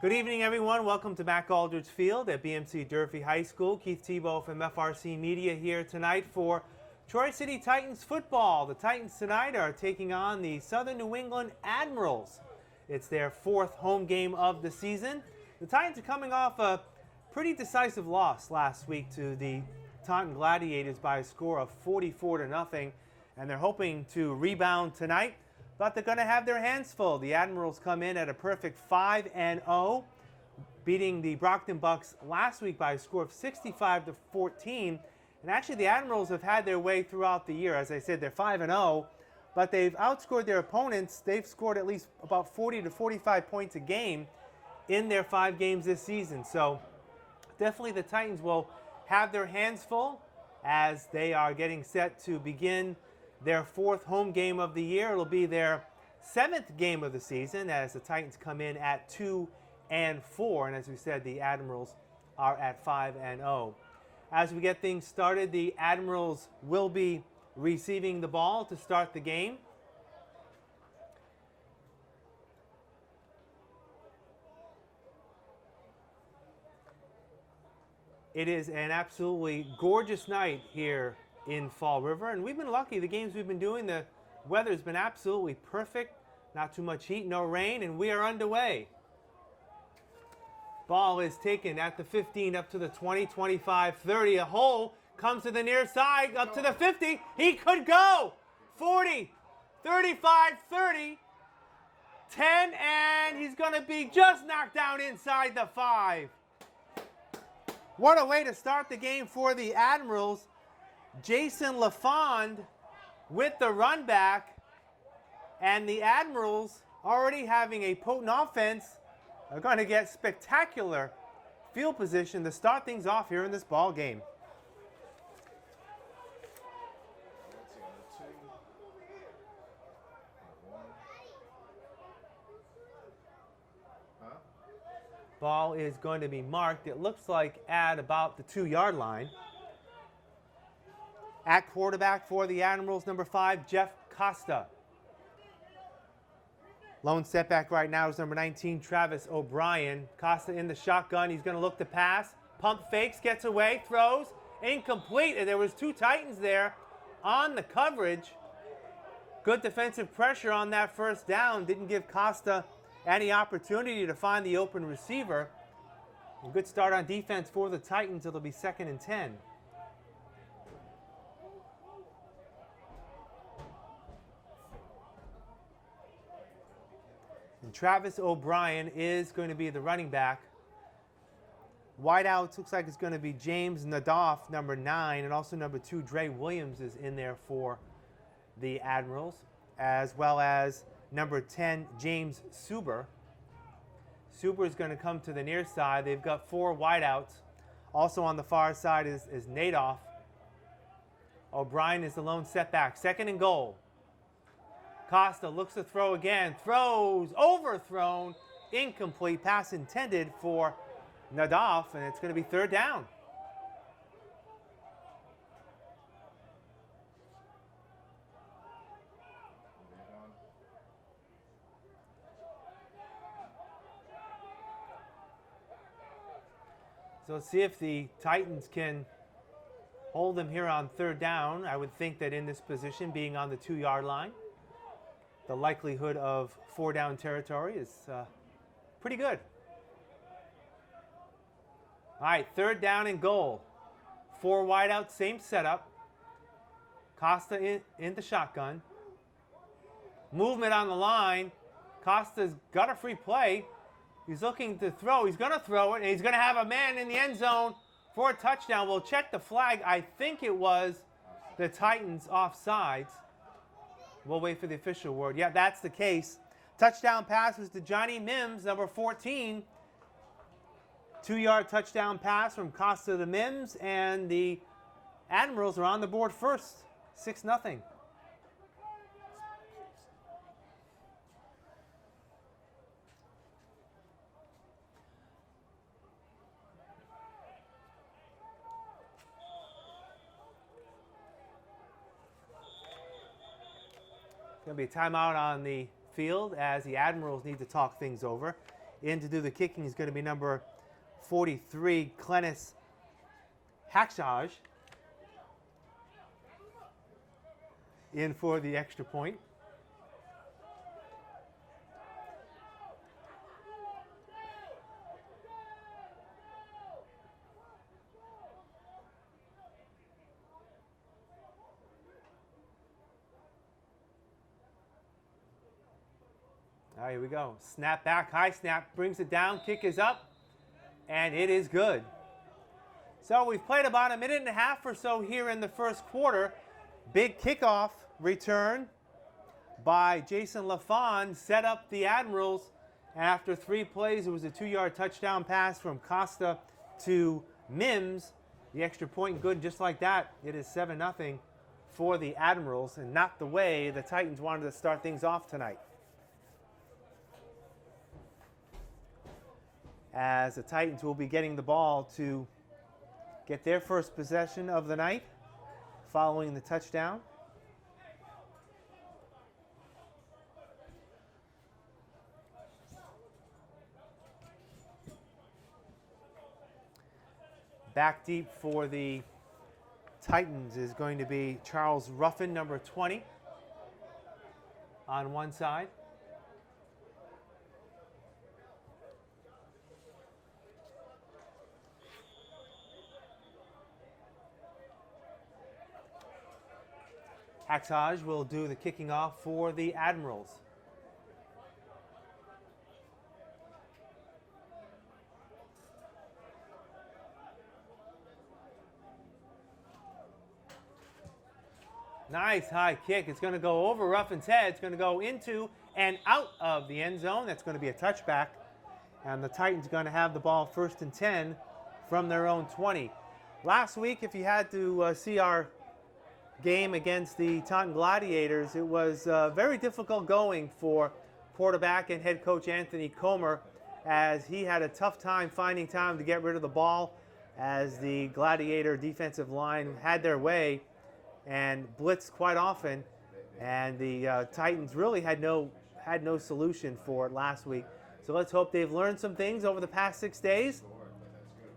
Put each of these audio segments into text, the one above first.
Good evening, everyone. Welcome to Mac Aldridge Field at BMC Durfee High School. Keith Tebow from FRC Media here tonight for Troy City Titans football. The Titans tonight are taking on the Southern New England Admirals. It's their fourth home game of the season. The Titans are coming off a pretty decisive loss last week to the Taunton Gladiators by a score of 44-0, and they're hoping to rebound tonight. But they're going to have their hands full. The Admirals come in at a perfect 5-0, beating the Brockton Bucks last week by a score of 65-14. And actually, the Admirals have had their way throughout the year. As I said, they're 5-0, but they've outscored their opponents. They've scored at least about 40 to 45 points a game in their 5 games this season. So definitely the Titans will have their hands full as they are getting set to begin their fourth home game of the year. It'll be their 7th game of the season as the Titans come in at 2-4. And as we said, the Admirals are at 5-0. As we get things started, the Admirals will be receiving the ball to start the game. It is an absolutely gorgeous night here in Fall River, and we've been lucky. The games we've been doing, the weather's been absolutely perfect. Not too much heat, no rain, and we are underway. Ball is taken at the 15, up to the 20, 25, 30. A hole comes to the near side, up to the 50. He could go 40, 35, 30, 10, and he's going to be just knocked down inside the 5. What a way to start the game for the Admirals. Jason LaFond with the run back, and the Admirals, already having a potent offense, are going to get spectacular field position to start things off here in this ball game. Ball is going to be marked, it looks like, at about the 2-yard line. At quarterback for the Admirals, number 5, Jeff Costa. Lone setback right now is number 19, Travis O'Brien. Costa in the shotgun. He's going to look to pass. Pump fakes, gets away, throws. Incomplete. And there was 2 Titans there on the coverage. Good defensive pressure on that first down. Didn't give Costa any opportunity to find the open receiver. A good start on defense for the Titans. It'll be 2nd and 10. And Travis O'Brien is going to be the running back. Wideouts looks like it's going to be James Nadoff, number 9, and also number 2, Dre Williams, is in there for the Admirals, as well as number 10, James Suber. Suber is going to come to the near side. They've got 4 wideouts. Also on the far side is Nadoff. O'Brien is the lone setback. 2nd and goal. Costa looks to throw again, throws, overthrown, incomplete, pass intended for Nadoff, and it's going to be 3rd down. So let's see if the Titans can hold them here on 3rd down. I would think that in this position, being on the 2-yard line, the likelihood of 4-down territory is pretty good. All right, 3rd down and goal. 4 wideouts, same setup. Costa in the shotgun. Movement on the line. Costa's got a free play. He's looking to throw. He's going to throw it, and he's going to have a man in the end zone for a touchdown. We'll check the flag. I think it was the Titans offsides. We'll wait for the official word. Yeah, that's the case. Touchdown pass was to Johnny Mims, number 14. 2-yard touchdown pass from Costa to Mims, and the Admirals are on the board first, 6-0. Going to be a timeout on the field as the Admirals need to talk things over. In to do the kicking is going to be number 43, Clennis Hackshaj. In for the extra point. All right, here we go. Snap back, high snap, brings it down, kick is up, and it is good. So we've played about a minute and a half or so here in the first quarter. Big kickoff return by Jason LaFawn set up the Admirals. After 3 plays, it was a 2-yard touchdown pass from Costa to Mims. The extra point good just like that. It is 7-0 for the Admirals, and not the way the Titans wanted to start things off tonight. As the Titans will be getting the ball to get their first possession of the night following the touchdown. Back deep for the Titans is going to be Charles Ruffin, number 20, on one side. Hackshaj will do the kicking off for the Admirals. Nice high kick. It's going to go over Ruffin's head. It's going to go into and out of the end zone. That's going to be a touchback. And the Titans going to have the ball 1st and 10 from their own 20. Last week, if you had to see our game against the Taunton Gladiators, it was very difficult going for quarterback and head coach Anthony Comer, as he had a tough time finding time to get rid of the ball, as the Gladiator defensive line had their way and blitzed quite often, and the Titans really had no solution for it last week. So let's hope they've learned some things over the past 6 days,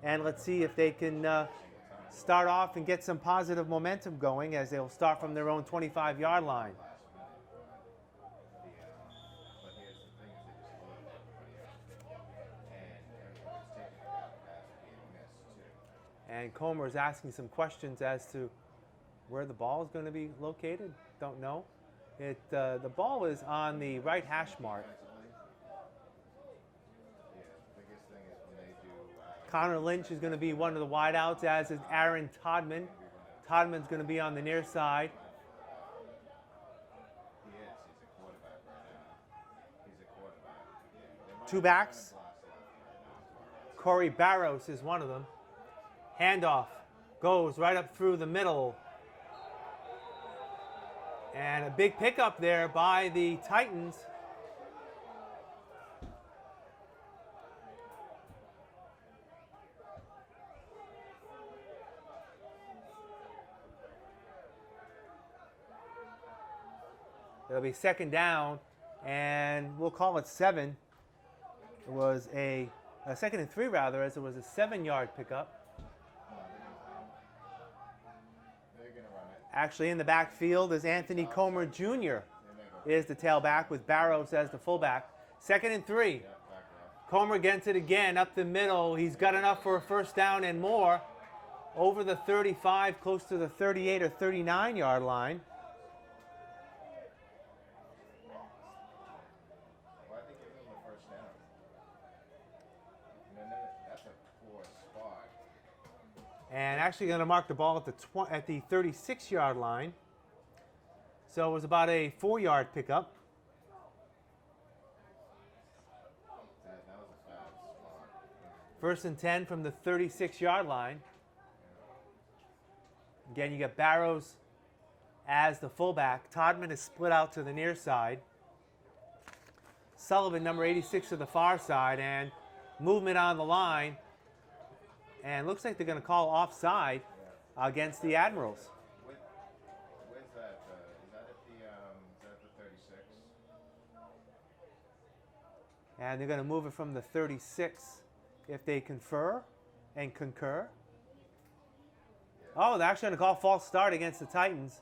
and let's see if they can start off and get some positive momentum going, as they'll start from their own 25-yard line. And Comer is asking some questions as to where the ball is going to be located. Don't know. The ball is on the right hash mark. Connor Lynch is going to be one of the wideouts, as is Aaron Todman. Todman's going to be on the near side. Two backs. Corey Barros is one of them. Handoff goes right up through the middle. And a big pickup there by the Titans. It'll be 2nd down, and we'll call it 7. It was a 2nd and 3 rather, as it was a 7-yard pickup. Actually, in the backfield is Anthony Comer Jr. is the tailback, with Barrows as the fullback. 2nd and 3. Comer gets it again up the middle. He's got enough for a 1st down and more. Over the 35, close to the 38 or 39-yard line. And actually going to mark the ball at the 36-yard line. So it was about a 4-yard pickup. First and 10 from the 36-yard line. Again, you got Barrows as the fullback. Todman is split out to the near side. Sullivan, number 86, to the far side, and movement on the line. And looks like they're going to call offside against the Admirals. Where's that? Is that at the 36? And they're going to move it from the 36 if they confer and concur. Oh, they're actually going to call false start against the Titans.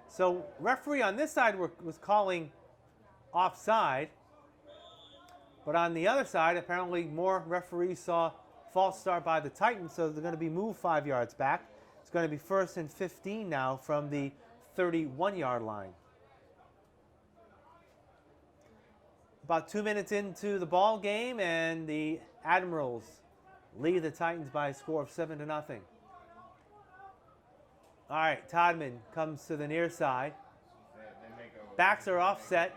So referee on this side was calling offside. But on the other side, apparently more referees saw false start by the Titans, so they're going to be moved 5 yards back. It's going to be 1st and 15 now from the 31-yard line. About 2 minutes into the ball game, and the Admirals lead the Titans by a score of 7-0. All right, Todman comes to the near side. Backs are offset.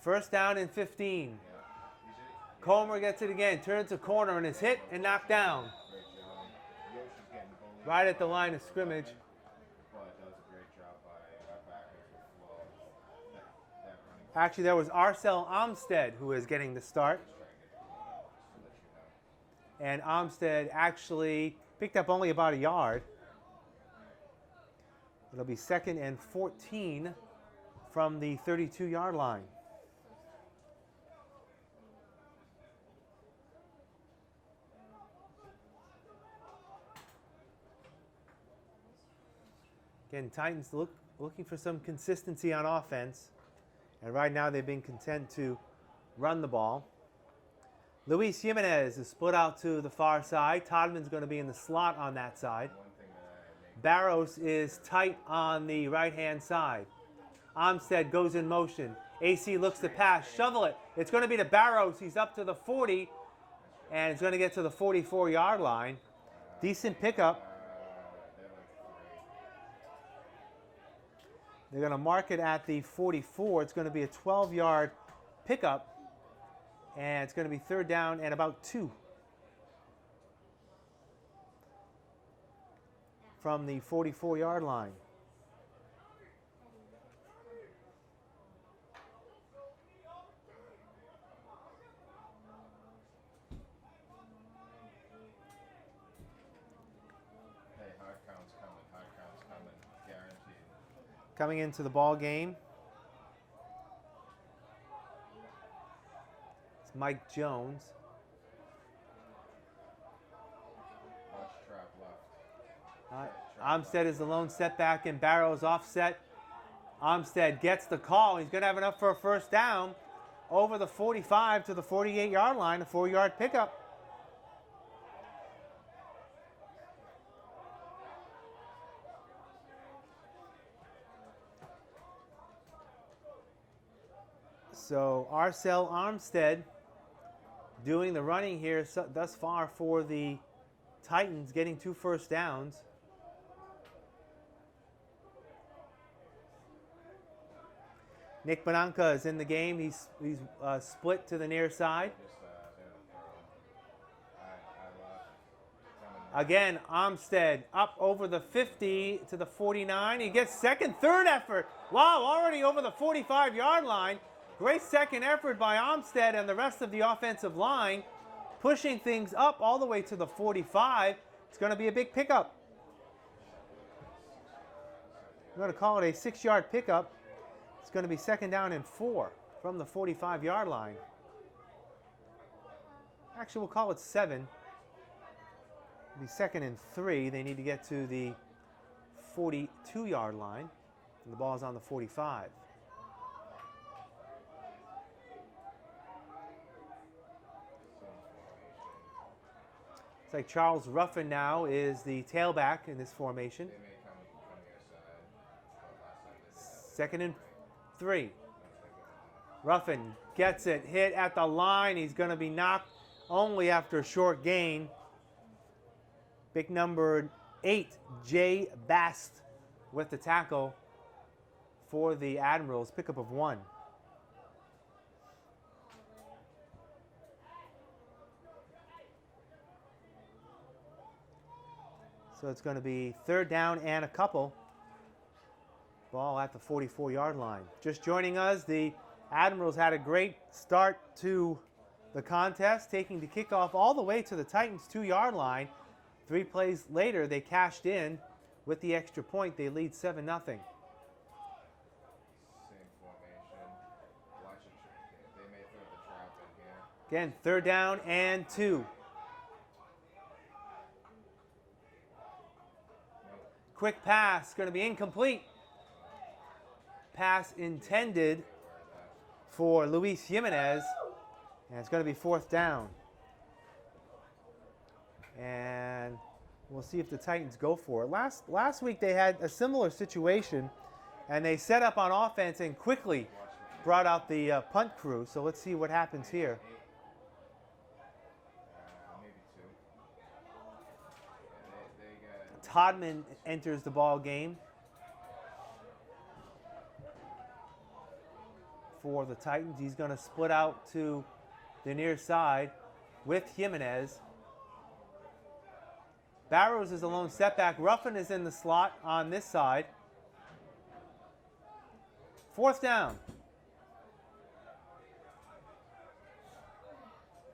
First down and 15. Comer gets it again, turns a corner and is hit and knocked down. Right at the line of scrimmage. Actually, there was Arcel Armstead who is getting the start. And Armstead actually picked up only about a yard. It'll be 2nd and 14 from the 32-yard line. Again, Titans looking for some consistency on offense. And right now they've been content to run the ball. Luis Jimenez is split out to the far side. Todman's going to be in the slot on that side. Barros is tight on the right-hand side. Armstead goes in motion. AC looks to pass. Shovel it. It's going to be to Barros. He's up to the 40. And it's going to get to the 44-yard line. Decent pickup. They're going to mark it at the 44. It's going to be a 12-yard pickup. And it's going to be 3rd down and about 2 from the 44-yard line. Hey, hard count's coming, guaranteed. Coming into the ball game, it's Mike Jones. Watch trap left. Armstead is the lone setback, and Barrows offset. Armstead gets the call. He's going to have enough for a first down over the 45 to the 48-yard line, a 4-yard pickup. So Arcel Armstead doing the running here thus far for the Titans, getting 2 first downs. Nick Bonanca is in the game. He's split to the near side. Again, Armstead up over the 50 to the 49. He gets second, third effort. Wow, already over the 45-yard line. Great second effort by Armstead and the rest of the offensive line, pushing things up all the way to the 45. It's going to be a big pickup. We're going to call it a 6-yard pickup. It's going to be 2nd down and 4 from the 45-yard line. Actually, we'll call it 7. It'll be 2nd and 3. They need to get to the 42-yard line. And the ball is on the 45. It's like Charles Ruffin now is the tailback in this formation. 2nd and 3. Ruffin gets it, hit at the line. He's going to be knocked only after a short gain. Big number 8, Jay Bast, with the tackle for the Admirals. Pickup of 1. So it's going to be 3rd down and a couple. Ball at the 44-yard line. Just joining us, the Admirals had a great start to the contest, taking the kickoff all the way to the Titans' 2-yard line. 3 plays later, they cashed in with the extra point. They lead 7-0. Same formation. Watch it. Again, 3rd down and 2. Quick pass, going to be incomplete. Pass intended for Luis Jimenez, and it's going to be 4th down. And we'll see if the Titans go for it. Last week they had a similar situation, and they set up on offense and quickly brought out the punt crew. So let's see what happens here. Todman enters the ball game for the Titans. He's going to split out to the near side with Jimenez. Barrows is a lone setback. Ruffin is in the slot on this side. 4th down.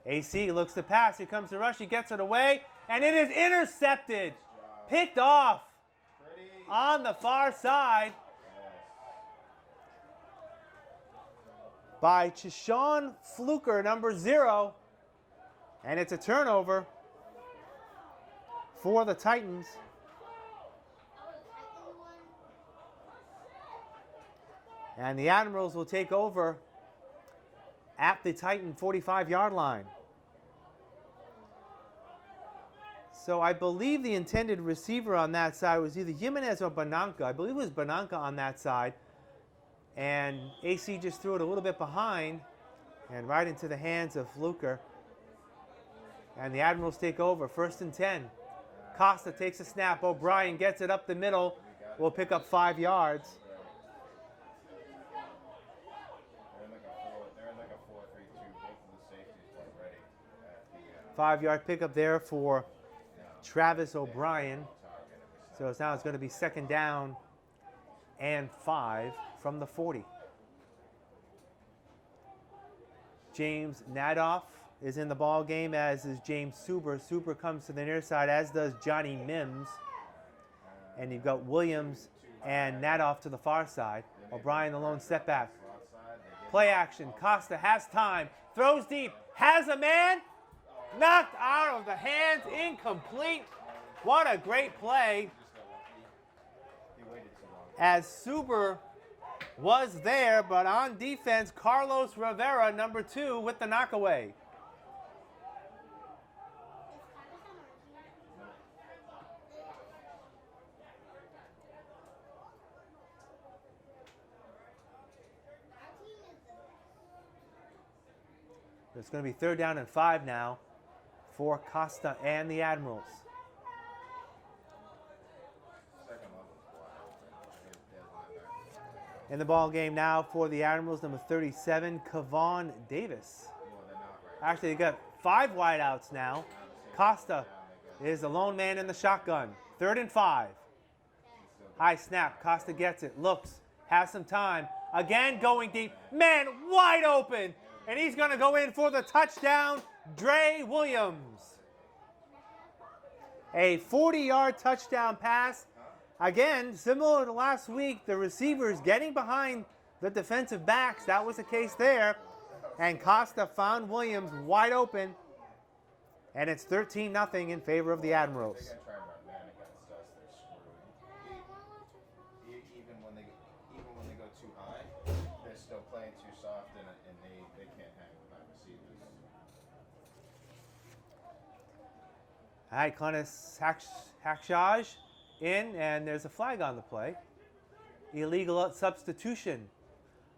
AC looks to pass. Here comes the rush. He gets it away, and it is intercepted. Picked off on the far side by Chishawn Fluker, number 0. And it's a turnover for the Titans. And the Admirals will take over at the Titan 45-yard line. So I believe the intended receiver on that side was either Jimenez or Bananca. I believe it was Bananca on that side. And AC just threw it a little bit behind and right into the hands of Fluker. And the Admirals take over, 1st and 10. Costa takes a snap. O'Brien gets it up the middle. Will pick up 5 yards. They're in like a 4-3-2. Both of the safeties were ready at the 5-yard pickup there for Travis O'Brien. So it's going to be 2nd down and 5 from the 40. James Nadoff is in the ball game, as is James Suber. Suber comes to the near side, as does Johnny Mims. And you've got Williams and Nadoff to the far side. O'Brien the lone setback. Play action. Costa has time. Throws deep. Has a man. Knocked out of the hands. Incomplete. What a great play. As Suber was there, but on defense, Carlos Rivera, number 2, with the knockaway. It's going to be 3rd down and 5 now for Costa and the Admirals. In the ball game now for the Admirals, number 37, Kavon Davis. Actually, they got 5 wideouts now. Costa is the lone man in the shotgun. 3rd and 5. High snap. Costa gets it. Looks. Has some time. Again, going deep. Man, wide open. And he's going to go in for the touchdown. Dre Williams. A 40-yard touchdown pass. Again, similar to last week, the receivers getting behind the defensive backs. That was the case there. And Costa found Williams wide open. And it's 13-0 in favor of the Admirals. They're gonna try and run man against us. They're screwed. Even when they go too high, they're still playing too soft, and they can't hang with our receivers. All right, Clennis Hakshaj in, and there's a flag on the play. Illegal substitution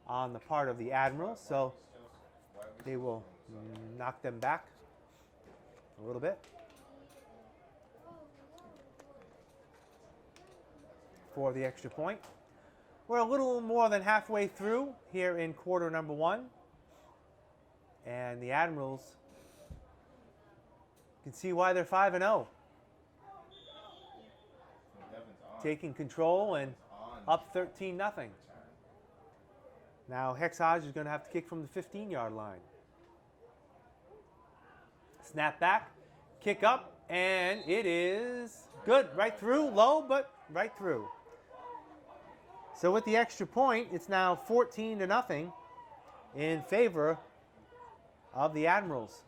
on the part of the Admirals, so they will knock them back a little bit for the extra point. We're a little more than halfway through here in quarter number 1, and the Admirals, you can see why they're 5-0. Taking control and up 13-0. Now Hex Hodge is going to have to kick from the 15-yard line. Snap back, kick up, and it is good. Right through, low, but right through. So with the extra point, it's now 14-0 in favor of the Admirals.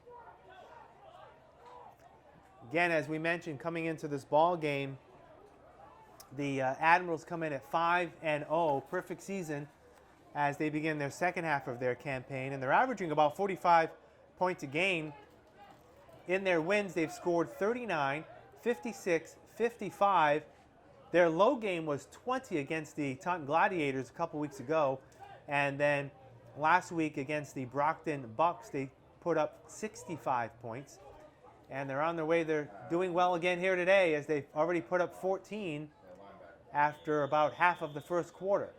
Again, as we mentioned, coming into this ball game, the Admirals come in at 5-0, perfect season as they begin their second half of their campaign, and they're averaging about 45 points a game. In their wins, they've scored 39, 56, 55. Their low game was 20 against the Taunton Gladiators a couple weeks ago, and then last week against the Brockton Bucks, they put up 65 points. And they're on their way. They're doing well again here today as they've already put up 14 after about half of the first quarter.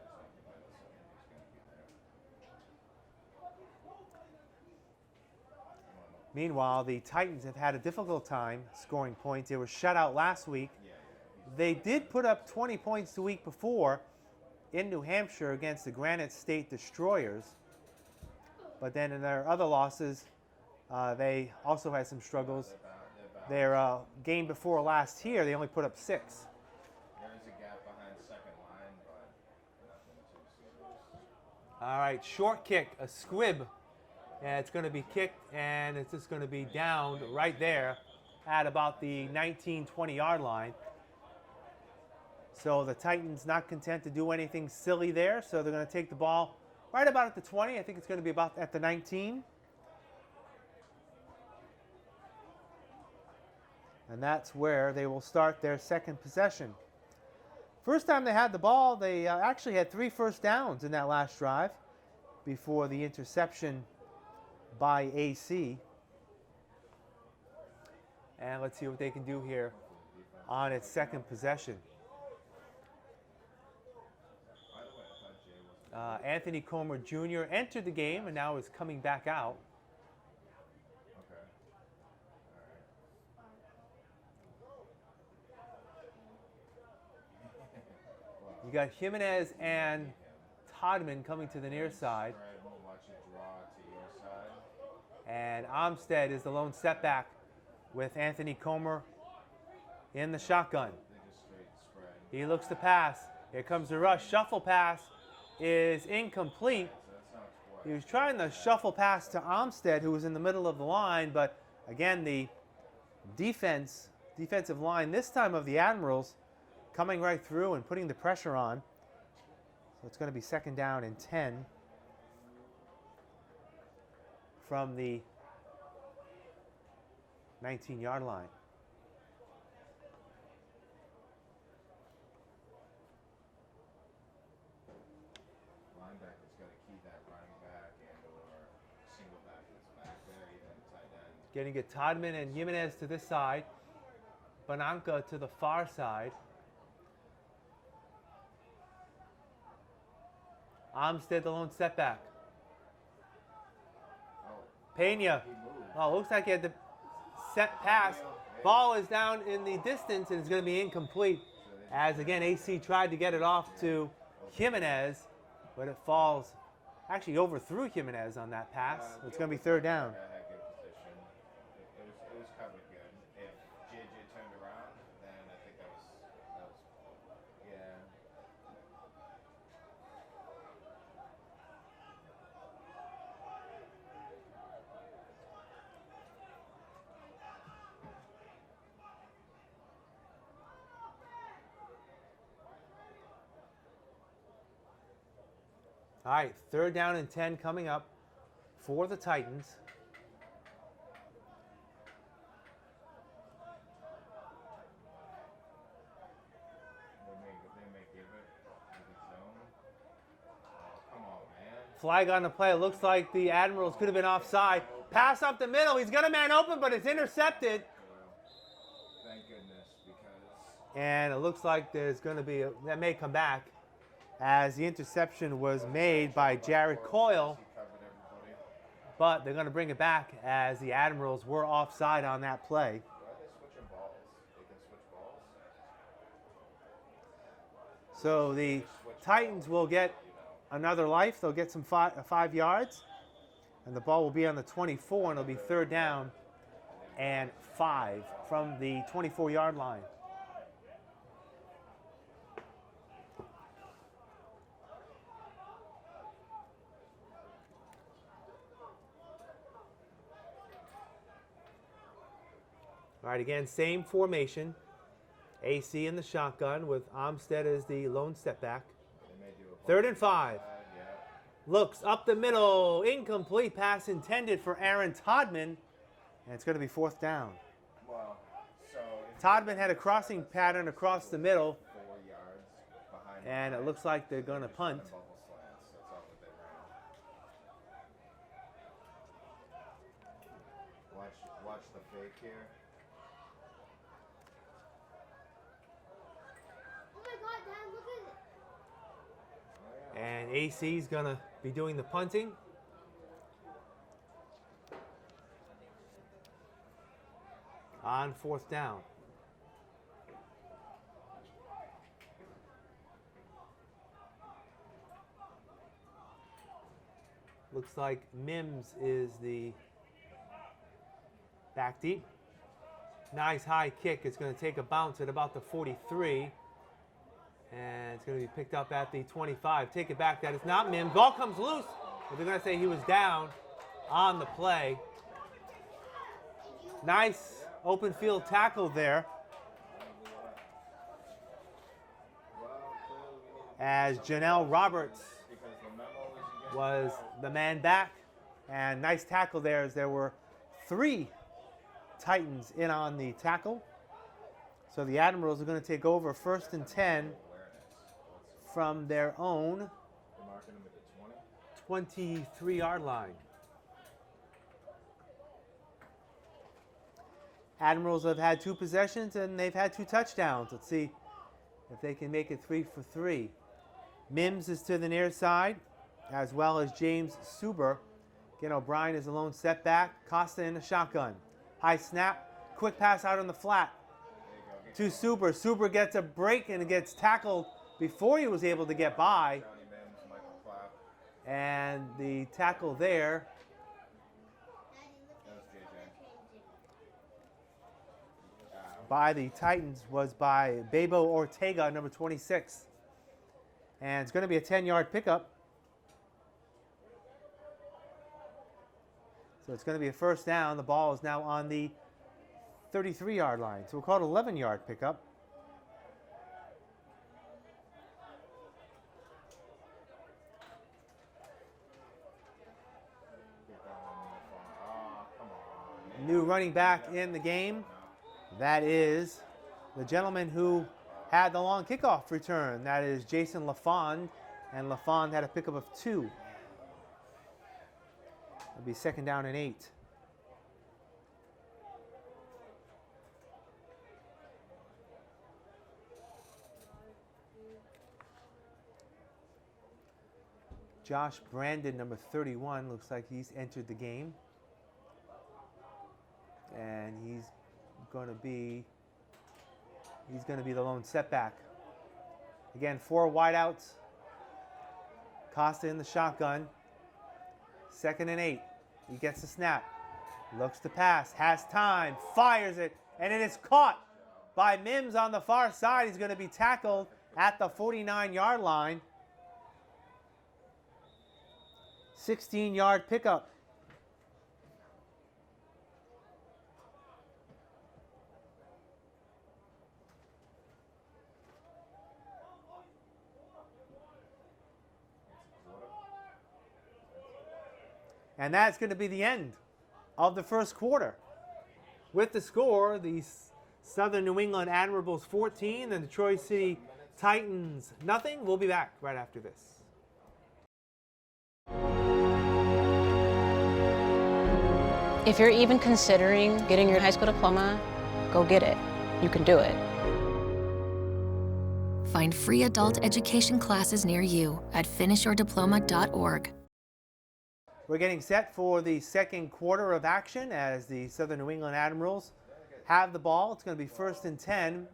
Meanwhile, the Titans have had a difficult time scoring points. They were shut out last week. They did put up 20 points the week before in New Hampshire against the Granite State Destroyers. But then in their other losses, they also had some struggles. Their game before last here, they only put up 6. There is a gap behind the second line, but nothing too serious. All right, short kick, a squib. And it's going to be kicked, and it's just going to be down right there at about the 19-20 yard line. So the Titans not content to do anything silly there, so they're going to take the ball right about at the 20. I think it's going to be about at the 19. And that's where they will start their second possession. First time they had the ball, they actually had 3 first downs in that last drive before the interception by AC. And let's see what they can do here on its second possession. Anthony Comer Jr. entered the game and now is coming back out. You got Jimenez and Todman coming to the near side. And Armstead is the lone setback with Anthony Comer in the shotgun. He looks to pass. Here comes the rush. Shuffle pass is incomplete. He was trying to shuffle pass to Armstead, who was in the middle of the line, but again, the defensive line this time of the Admirals coming right through and putting the pressure on. So it's going to be second down and 10 from the 19-yard line. Linebacker's got to keep that running back and or single back that's back there, even tight end. Getting it Todman and Jimenez to this side. Bananka to the far side. Armstead the lone setback. Pena. Oh, looks like he had the set pass. Ball is down in the distance and it's going to be incomplete. As again, AC tried to get it off to Jimenez, but it falls, actually overthrew Jimenez on that pass. So it's going to be third down. It was covered good. If JJ turned around, then I think that was yeah. All right, third down and 10 coming up for the Titans. They may give it to the zone. Oh, come on, man. Flag on the play. It looks like the Admirals could have been offside. Pass up the middle. He's got a man open, but it's intercepted. Thank goodness, because And it looks like there's going to be, that may come back, as the interception was made by Jared Coyle. he covered everybody. But they're going to bring it back as the Admirals were offside on that play. Why are they switching balls? They can switch balls. So the Titans will get another life. They'll get some 5 yards. And the ball will be on the 24, and it'll be third down and 5 from the 24-yard line. All right, again, same formation. AC in the shotgun with Armstead as the lone step back. 3rd and 5. Looks up the middle. Incomplete pass intended for Aaron Todman. And it's going to be 4th down. Well, so Todman had a crossing pattern across the middle. And it looks like they're going to punt. Watch the fake here. Oh my God, Dad, look at it. And AC's going to be doing the punting. On 4th down. Looks like Mims is the back deep. Nice high kick. It's going to take a bounce at about the 43. And it's going to be picked up at the 25. Take it back. That is not Mims. Ball comes loose. But they're going to say he was down on the play. Nice open field tackle there. As Janelle Roberts was the man back. And nice tackle there as there were 3 Titans in on the tackle. So the Admirals are going to take over 1st and 10 from their own 23-yard line. Admirals have had 2 possessions and they've had 2 touchdowns. Let's see if they can make it 3 for 3. Mims is to the near side, as well as James Suber. Again, O'Brien is a lone setback. Costa in the shotgun. High snap, quick pass out on the flat to Suber. Suber gets a break and gets tackled before he was able to get by. And the tackle there by the Titans was by Bebo Ortega, number 26. And it's going to be a 10-yard pickup. So it's going to be a 1st down. The ball is now on the 33-yard line. So we'll call it an 11-yard pickup. New running back in the game. That is the gentleman who had the long kickoff return. That is Jason LaFond. And LaFond had a pickup of 2. It'll be 2nd down and 8. Josh Brandon, number 31, looks like he's entered the game. And he's going to be the lone setback. Again, 4 wideouts. Costa in the shotgun. 2nd and 8. He gets the snap. Looks to pass. Has time. Fires it. And it is caught by Mims on the far side. He's going to be tackled at the 49-yard line. 16-yard pickup. And that's going to be the end of the 1st quarter. With the score, the Southern New England Admirals 14 and the Troy City Titans nothing. We'll be back right after this. If you're even considering getting your high school diploma, go get it. You can do it. Find free adult education classes near you at finishyourdiploma.org. We're getting set for the 2nd quarter of action as the Southern New England Admirals have the ball. It's going to be 1st and 10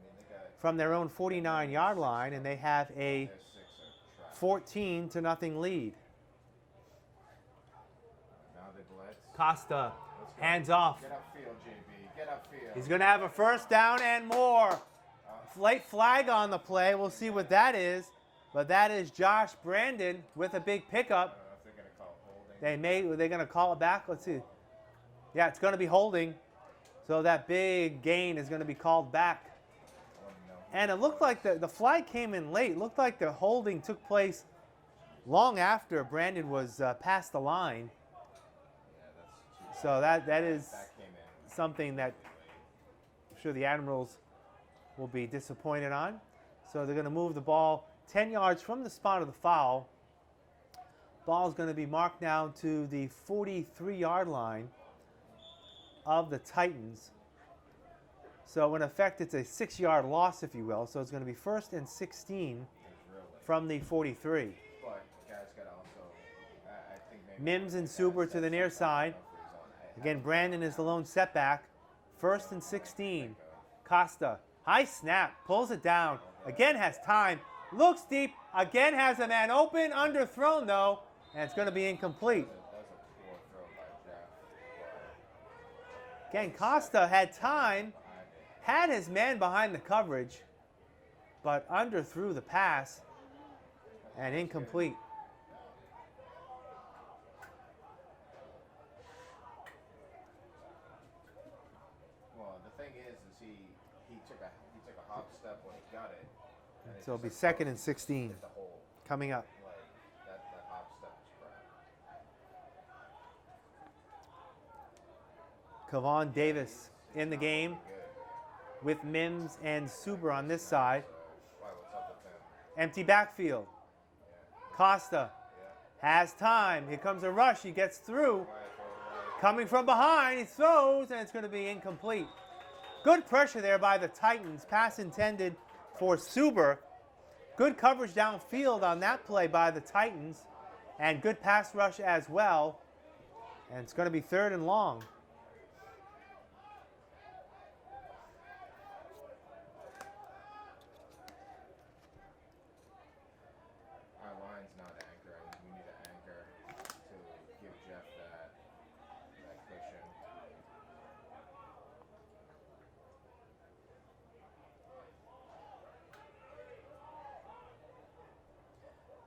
from their own 49-yard line, and they have a 14-0 lead. Costa hands off. Get upfield, JB. Get upfield. He's going to have a 1st down and more. Late flag on the play. We'll see what that is. But that is Josh Brandon with a big pickup. They're going to call it back. Let's see. Yeah, it's going to be holding. So that big gain is going to be called back. And it looked like the flag came in late. It looked like the holding took place long after Brandon was past the line. So that is something that I'm sure the Admirals will be disappointed on. So they're going to move the ball 10 yards from the spot of the foul. Ball is going to be marked now to the 43-yard line of the Titans. So in effect, it's a 6-yard loss, if you will. So it's going to be 1st and 16 from the 43. But guys got also, I think maybe Mims and Suber to the near side. Again, Brandon is the lone setback. 1st and 16. Costa, high snap, pulls it down. Again has time, looks deep. Again has a man open, underthrown though, and it's going to be incomplete. That's a poor throw by Jeff. Again, Costa had time, had his man behind the coverage, but underthrew the pass and incomplete. Well, the thing is he took a hop step when he got it. And So it'll be just 2nd and 16 hit the hole. coming up. Like that hop step is crap. Kavon Davis in the game with Mims and Suber on this side. Why, what's up with him? Empty backfield. Costa has time. Here comes a rush. He gets through. Coming from behind, he throws, and it's going to be incomplete. Good pressure there by the Titans. Pass intended for Suber. Good coverage downfield on that play by the Titans. And good pass rush as well. And it's going to be 3rd and long. Our line's not anchoring. We need an anchor to give Jeff that cushion.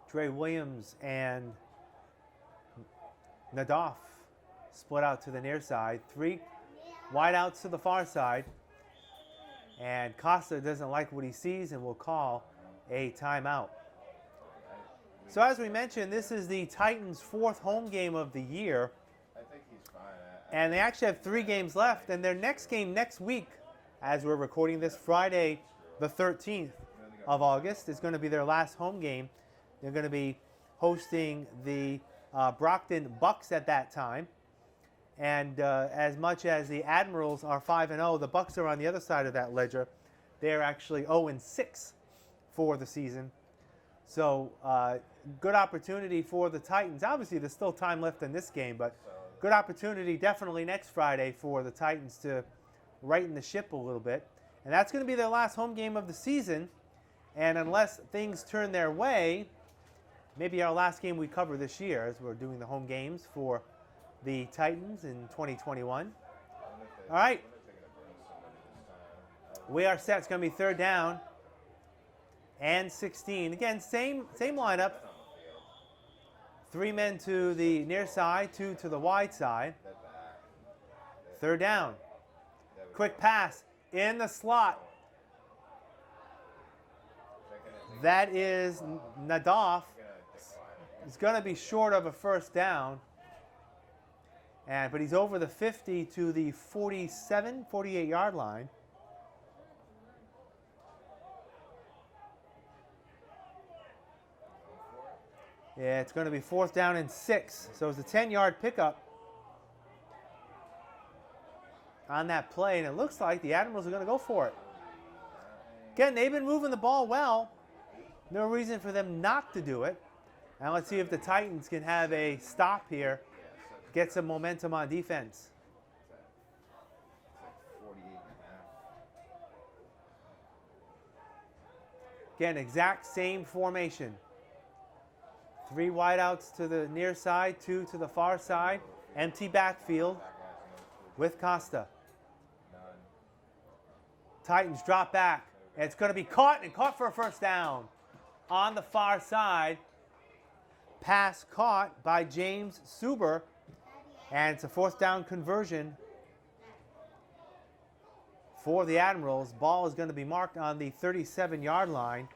Trey Williams and Nadoff split out to the near side. 3 wideouts to the far side. And Costa doesn't like what he sees and will call a timeout. So as we mentioned, this is the Titans' 4th home game of the year. I think he's fine. And they actually have 3 games left. And their next game next week, as we're recording this Friday, the 13th of August, is going to be their last home game. They're going to be hosting the Brockton Bucks at that time. And as much as the Admirals are 5-0, the Bucks are on the other side of that ledger. They're actually 0-6 for the season. So good opportunity for the Titans. Obviously, there's still time left in this game, but good opportunity definitely next Friday for the Titans to righten the ship a little bit. And that's going to be their last home game of the season. And unless things turn their way, maybe our last game we cover this year as we're doing the home games for the Titans in 2021. All right. We are set. It's going to be 3rd down and 16. Again, same lineup. 3 men to the near side, 2 to the wide side. 3rd down. Quick pass in the slot. That is Nadoff. It's going to be short of a 1st down. But he's over the 50 to the 47, 48-yard line. Yeah, it's going to be 4th down and 6. So it's a 10-yard pickup on that play. And it looks like the Admirals are going to go for it. Again, they've been moving the ball well. No reason for them not to do it. Now let's see if the Titans can have a stop here. Get some momentum on defense. Again, exact same formation. 3 wideouts to the near side, 2 to the far side. Empty backfield with Costa. Titans drop back. And it's going to be caught and caught for a 1st down. On the far side. Pass caught by James Suber. And it's a 4th down conversion for the Admirals. Ball is going to be marked on the 37-yard line.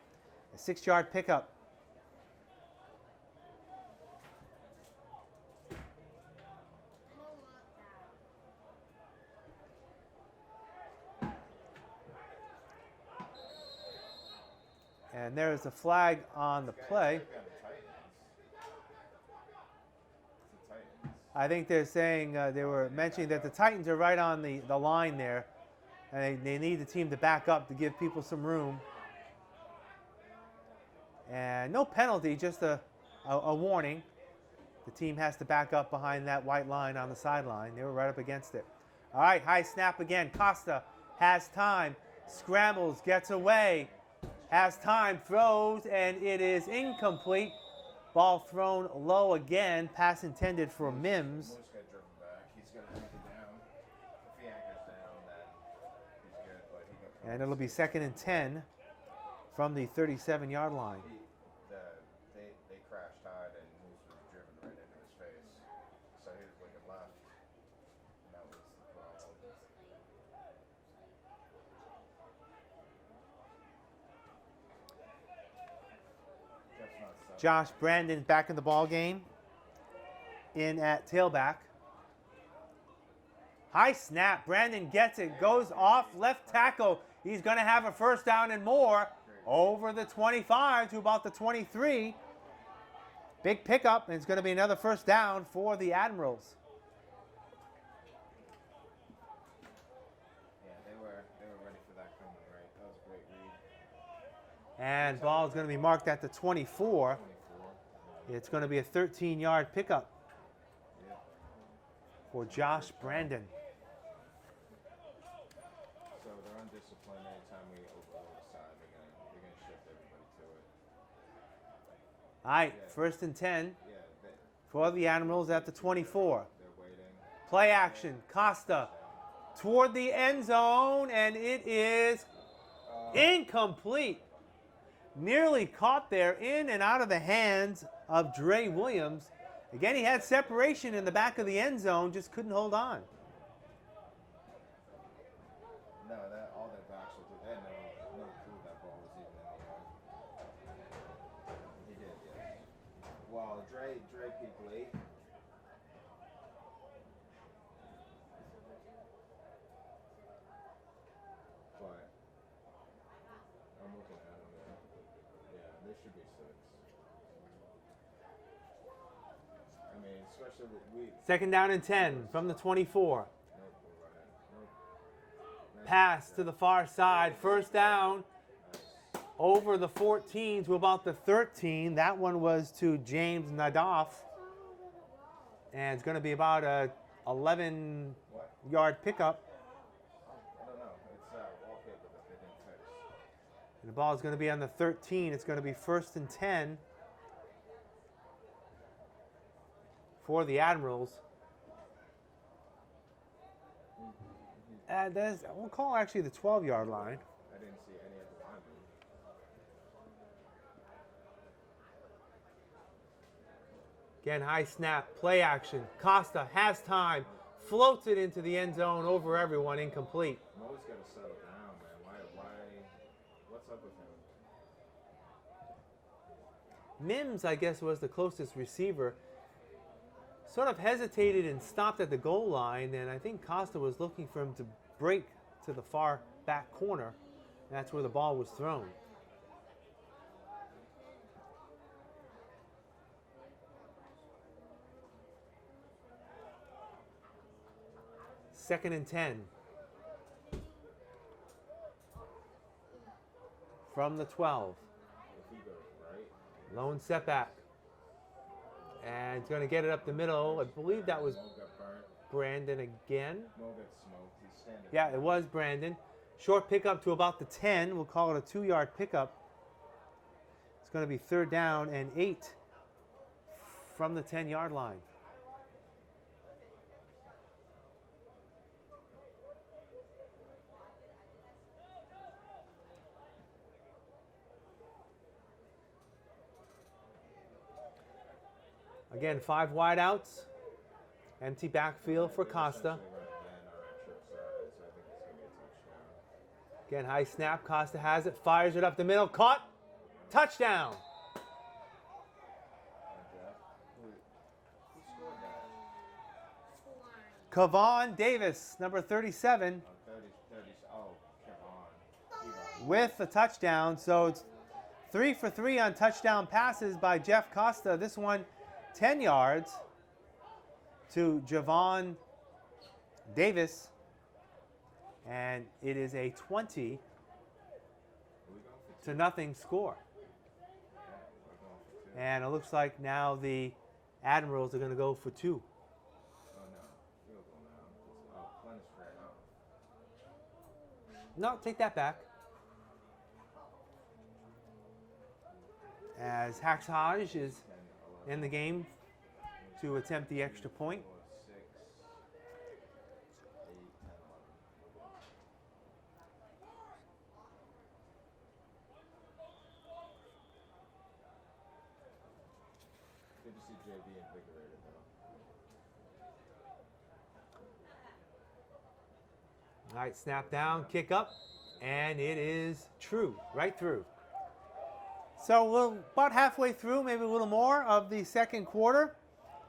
A 6-yard pickup. And there's a flag on the play. I think they're saying, they were mentioning that the Titans are right on the line there. And they need the team to back up to give people some room. And no penalty, just a warning. The team has to back up behind that white line on the sideline. They were right up against it. All right, high snap again. Costa has time, scrambles, gets away, has time, throws, and it is incomplete. Ball thrown low again. Pass intended for Mims. Moose got driven back. He's going to anchor down. If he anchors down, then he's good. But he got And it'll be 2nd and 10 from the 37-yard line. They crashed hard, and Moose was driven right into his face. So he was looking left. And that was the problem. Jeff's not set. Josh Brandon back in the ball game. In at tailback. High snap. Brandon gets it. Goes off left tackle. He's going to have a first down and more. Over the 25 to about the 23. Big pickup, and it's going to be another first down for the Admirals. Yeah, they were ready for that coming, right? That was a great read. And ball is going to be marked at the 24. 24. It's going to be a 13-yard pickup Yeah. for Josh Brandon. So they're undisciplined. Anytime we overload the side, they're gonna shift everybody to it. All right, 1st and 10 Yeah, for the Admirals at the 24. they're waiting. Play action. Costa toward the end zone, and it is incomplete. Nearly caught there, in and out of the hands of Dre Williams. Again, he had separation in the back of the end zone, just couldn't hold on. No, that all their backs will do. They had no clue that ball was even in the air. He did, yes. Well, Dre peaked late. But I'm looking at him there. Yeah, there should be 6. I mean, especially we. 2nd down and 10 from the 24. Nope, we're running. Nope. Nice Pass pass to there. the far side. First down Nice. over the 14 to about the 13. That one was to James Nadoff. And it's going to be about a 11-yard pickup. I don't know. It's wallpaper that they didn't fix. And the ball is going to be on the 13. It's going to be 1st and 10 for the Admirals. We'll call actually the 12-yard line. I didn't see any of the linemen. Again, high snap, play action. Costa has time, floats it into the end zone over everyone, incomplete. Mo's got to settle down, man. Why? What's up with him? Mims, I guess, was the closest receiver. Sort of hesitated and stopped at the goal line, and I think Costa was looking for him to break to the far back corner. That's where the ball was thrown. Second and 10 from the 12. If he goes right, Lone setback. And he's going to get it up the middle. I believe that was Mo got burnt. Brandon again. Mo got smoked. He's standing. Yeah, it was Brandon. Short pickup to about the 10. We'll call it a 2-yard pickup. It's going to be 3rd down and 8 from the 10-yard line. Again, 5 wideouts. Empty backfield for Costa. Essentially run a man on our trip side, so I think it's going to be a touchdown. Again, high snap. Costa has it. Fires it up the middle. Caught. Touchdown. Who scored that? Kevon Davis, number 37, Oh, 30. Oh, Kevon. with a touchdown. So it's 3 for 3 on touchdown passes by Jeff Costa. This one, 10 yards to Javon Davis. And it is a 20 to nothing score. And it looks like now the Admirals are going to go for 2. Oh no, field goal now. Oh, Glenn is straight up. No, take that back. As Haxhaj is in the game to attempt the extra point. 6, 8, 10, 11. Good to see JB invigorated though. All right, snap down, kick up, and it is true, right through. So we're about halfway through, maybe a little more of the second quarter,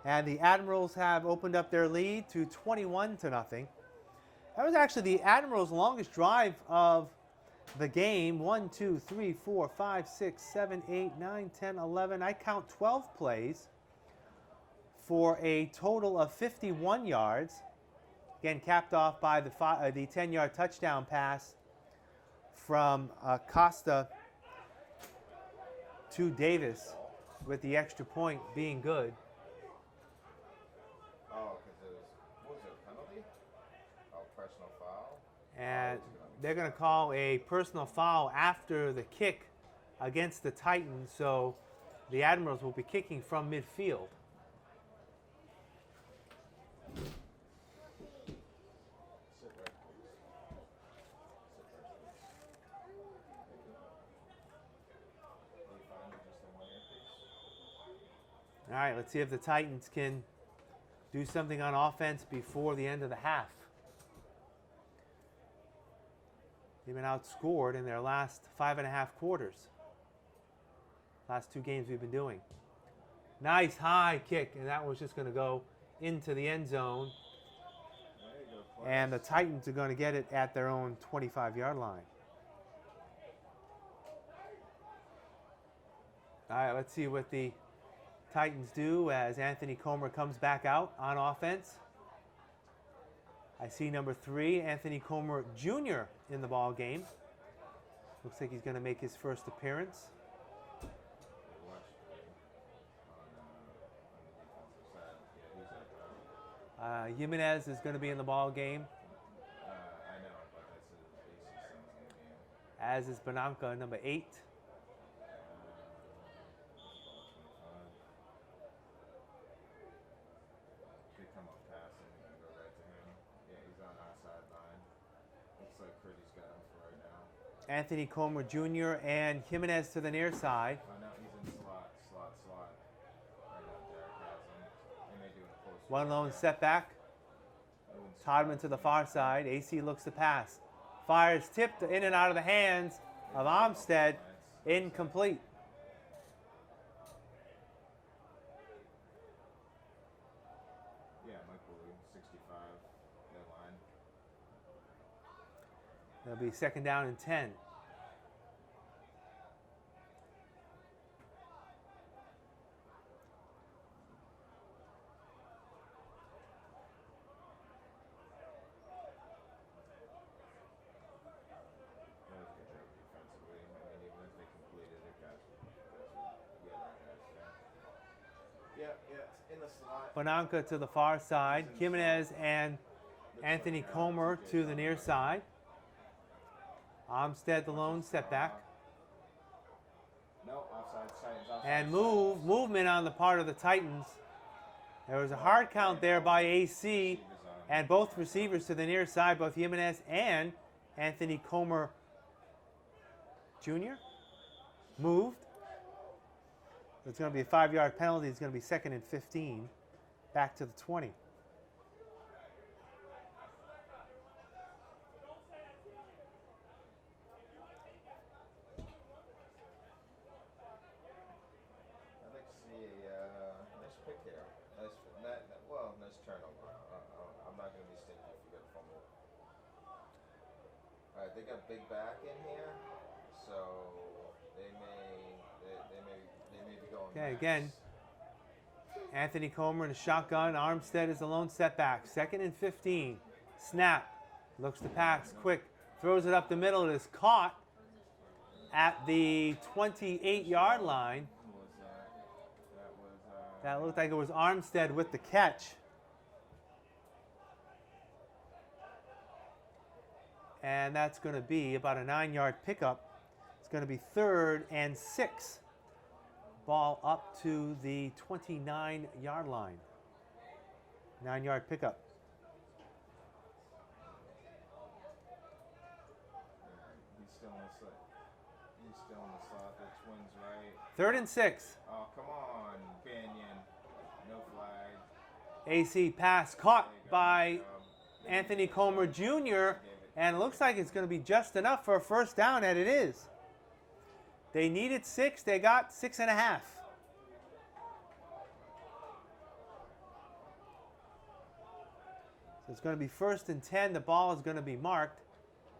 and the Admirals have opened up their lead to 21 to nothing. That was actually the Admirals' longest drive of the game. 1, 2, 3, 4, 5, 6, 7, 8, 9, 10, 11. I count 12 plays for a total of 51 yards. Again, capped off by the 10-yard touchdown pass from Costa to Davis, with the extra point being good. Oh, because what was it, a penalty? Oh, personal foul? And they're going to call a personal foul after the kick against the Titans, so the Admirals will be kicking from midfield. Sit right, please. Sit right, please. Will you find me just the one earpiece? All right, let's see if the Titans can do something on offense before the end of the half. They've been outscored in their last 5.5 quarters. Last 2 games we've been doing. Nice high kick, and that was just going to go into the end zone. There you go, Clark. And the Titans are going to get it at their own 25-yard line. All right, let's see what the Titans do as Anthony Comer comes back out on offense. I see number 3, Anthony Comer Jr. in the ball game. Looks like he's going to make his first appearance. Watch on the defensive side. Yeah, he's up there. Jimenez is going to be in the ball game, I know, but that's his AC son's in the game. as is Bananka, number 8. They come up passing and go right to him. Yeah, he's on our sideline. Looks like Curdy's got him for right now. Anthony Comer Jr. and Jimenez to the near side. Oh, now he's in slot. Right now, Derek has him. They may do a post. One lone setback. Todman to the far side. AC looks to pass. Fires tipped in and out of the hands of Armstead. Incomplete. Yeah, Mike Woolley, 65, that line. It'll be second down and 10. That was a good job defensively. I mean, even if they completed it, guys, yeah, in the slot. Bananka to the far side. Jimenez and Anthony Comer to the near side. Armstead the lone setback. No, offside, Titans offside. And movement on the part of the Titans. There was a hard count there by AC, and both receivers to the near side, both Jimenez and Anthony Comer Jr. moved. It's going to be a 5-yard penalty. It's going to be second and 15, back to the 20. Alright, they got big back in here, so they may be going. Okay, max. again, Anthony Comer in a shotgun. Armstead is the lone setback. 2nd and 15. Snap. Looks to pass. Quick. Throws it up the middle. It is caught at the 28-yard line. Who was that? That was That looked like it was Armstead with the catch. And that's going to be about a 9-yard pickup. It's going to be 3rd and 6. Ball up to the 29-yard line. 9-yard pickup. he's still in the slot. He's still in the slot. The Twins right. 3rd and 6. Oh, come on, Banyan. No flag. AC pass caught by Anthony Comer Jr. And it looks like it's going to be just enough for a first down, and it is. They needed 6. They got 6.5. So it's going to be 1st and 10. The ball is going to be marked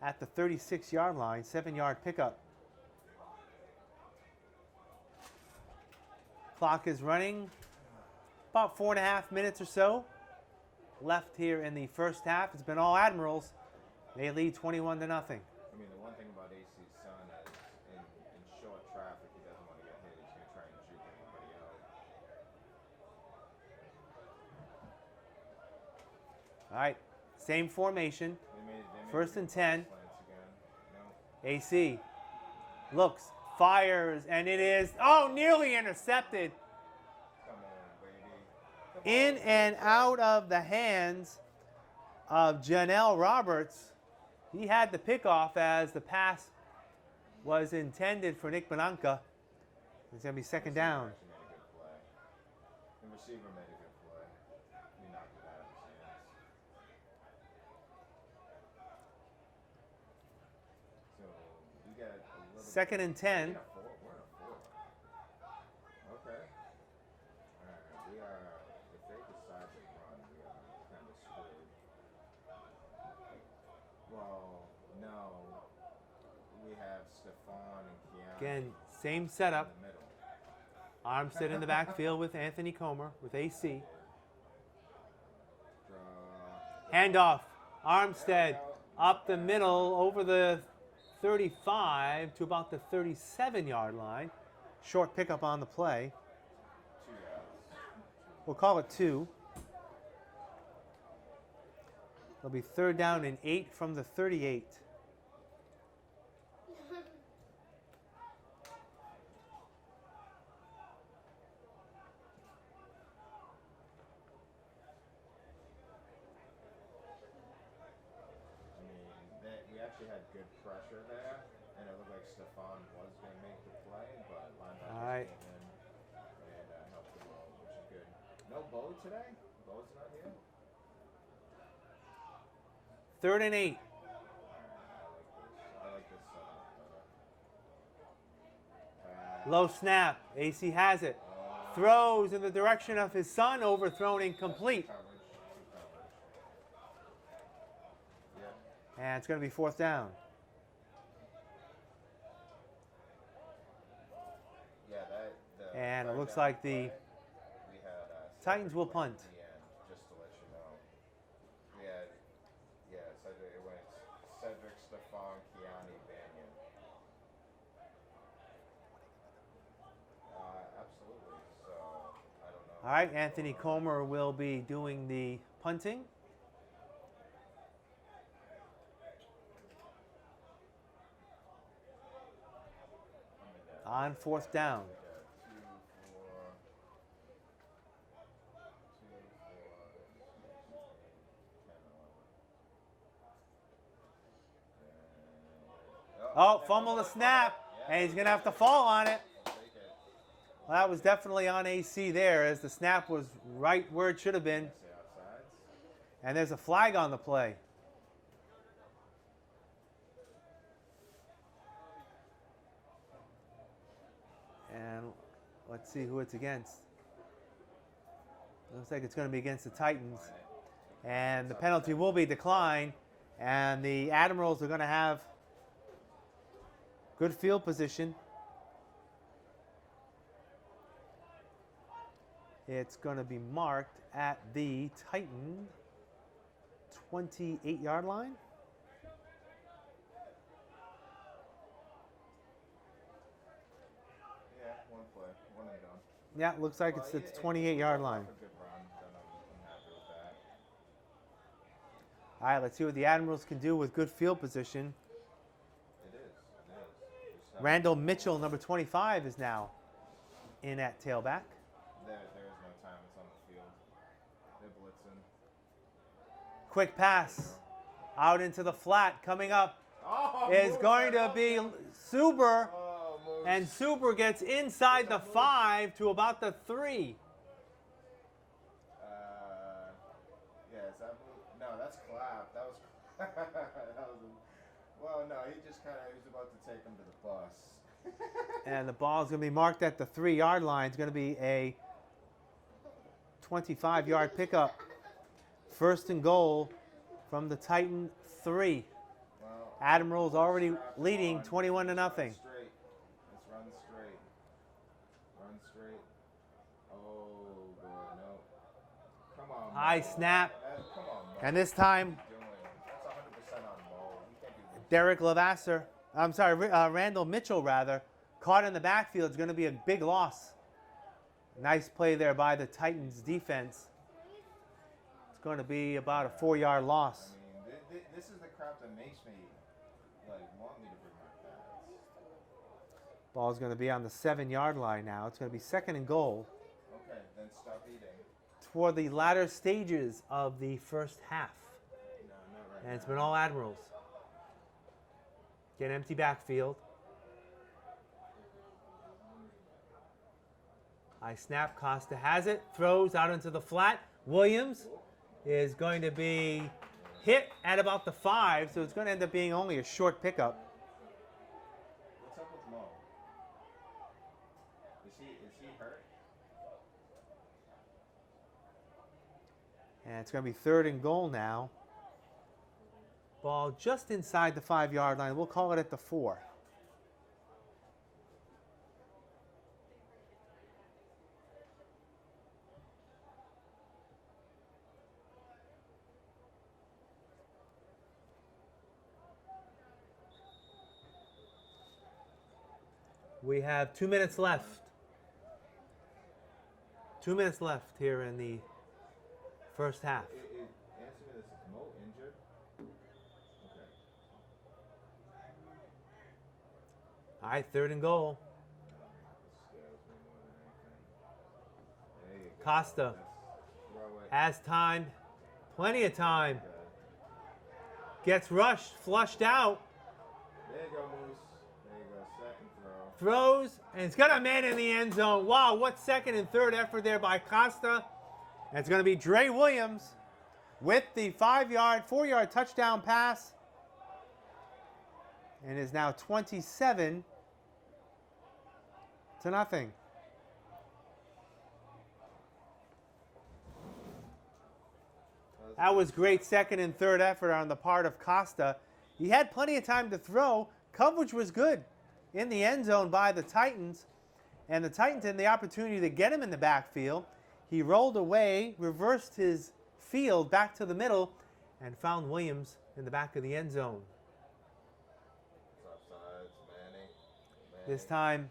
at the 36-yard line. 7-yard pickup. Clock is running. About 4.5 minutes or so left here in the first half. It's been all Admirals. They lead 21-0. I mean, the one thing about AC's son is in short traffic, he doesn't want to get hit. He's going to try and juke everybody out. All right, same formation. They made 1st and 10. slants again. No. AC looks, fires, and it is, nearly intercepted. Come on, baby. In and out of the hands of Janelle Roberts. He had the pickoff as the pass was intended for Nick Benanca. It's going to be 2nd down. Actually made a good play. The receiver made a good play. He knocked it out of his hands. So we got a little. 2nd and 10. We're in a 4. Okay. All right. We are. If they decide to run, we are kind of screwed. Well, no. We have Stephon and Keanu Again, same in setup. the middle. Armstead in the backfield with Anthony Comer with AC. Draw. Handoff. Armstead up the middle over the 35 to about the 37-yard line. Short pickup on the play. 2 yards. We'll call it 2. It'll be 3rd down and 8 from the 38. I mean, we actually had good pressure there, and it looked like Stephon was going to make the play, but linebacker All right. came in and helped him out, which is good. No Bo today? Bo's not here? 3rd and 8. I like this setup better. Low snap. AC has it. Throws in the direction of his son. Overthrown, incomplete. Coverage. Coverage. Yep. And it's going to be 4th down. Yeah, the And it third looks down like the play, we had, Titans will Cedric punt. at the end, just to let you know. We had, Cedric, it went Cedric, Stephon, Keanu, Banyan. Absolutely. So, I don't know. All right, Anthony Comer will be doing the punting. On 4th down. We got 2, 4, 2, 4, 10, 11. Oh, fumble the snap, and he's going to have to fall on it. I'll take it. Well, that was definitely on AC there, as the snap was right where it should have been. Say offsides. And there's a flag on the play. And let's see who it's against. Looks like it's going to be against the Titans. And the penalty will be declined. And the Admirals are going to have Good field position. It's going to be marked at the Titan 28-yard line. Yeah, one play, one and done. Yeah, looks like it's the 28-yard line. A good run, then I'm happy with that. All right, let's see what the Admirals can do with good field position. It is. Randall Mitchell, number 25, is now in at tailback. There is no time. It's on the field. They're blitzing. Quick pass out into the flat. Coming up is going to be Suber. Oh, Moose. And Suber gets inside the 5 to about the 3. Yeah, is that Moose? No, that's Clap. That was. Well, no, he just kind of was about to take him to the bus. And the ball is going to be marked at the 3-yard line. It's going to be a 25-yard pickup. First and goal from the Titan 3. Well, Admirals already strap leading on. 21 to nothing. Let's run straight. Run straight. Oh, boy, no. Come on. High Mo. snap. Come on, Mo. And this time, What are you doing? That's 100% on Mo. You can't be losing. Derek Lavasser, Randall Mitchell, rather, caught in the backfield. It's going to be a big loss. Nice play there by the Titans defense. It's going to be about a 4-yard loss. I mean, this is the crap that makes me want me to bring my pads. Ball's going to be on the 7-yard line now. It's going to be second and goal Okay, then stop eating. toward the latter stages of the first half. No, not right And it's now. been all Admirals. Get empty backfield. High snap. Costa has it. Throws out into the flat. Williams is going to be hit at about the 5, so it's going to end up being only a short pickup. What's up with Mo? Is he hurt? And it's going to be third and goal now. Ball just inside the 5-yard line. We'll call it at the 4. We have 2 minutes left. 2 minutes left here in the first half. Answer me this. Is Mo injured? Okay. All right, third and goal. Scares me more than anything. There you go. Costa That's- throw it. has time, plenty of time. Okay. Gets rushed, flushed out, There you go, Moose. There you go. Second throw. throws, and it's got a man in the end zone. Wow, what second and third effort there by Costa. And it's going to be Dre Williams with the 4-yard touchdown pass. And is now 27 to nothing. That was great second and third effort on the part of Costa. He had plenty of time to throw. Coverage was good in the end zone by the Titans. And the Titans had the opportunity to get him in the backfield. He rolled away, reversed his field back to the middle, and found Williams in the back of the end zone. It's offsides, Manning. This time,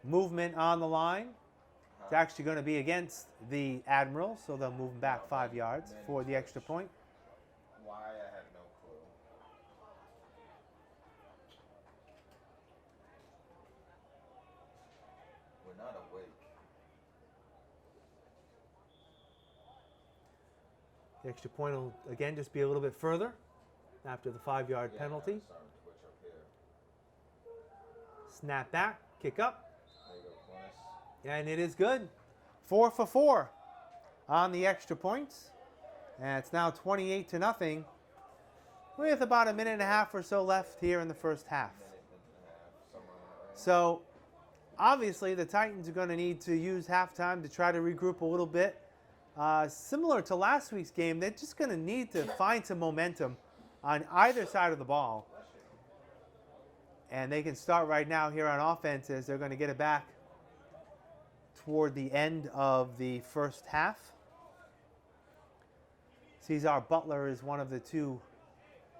movement on the line. It's actually going to be against the Admirals, so they'll move him back 5 yards for the extra point. Why, I have no clue. We're not awake. The extra point will, again, just be a little bit further after the 5-yard Yeah, penalty. I'm starting to twitch up here. Snap back, kick up, There you go, Quintus. and it is good. 4 for 4 on the extra points. And it's now 28 to nothing with about a minute and a half or so left here in the first half. Minute and a half, somewhere in that range. So obviously the Titans are going to need to use halftime to try to regroup a little bit. Similar to last week's game, they're just going to need to find some momentum on either side of the ball And they can start right now here on offense as they're going to get it back toward the end of the first half. Cesar Butler is one of the two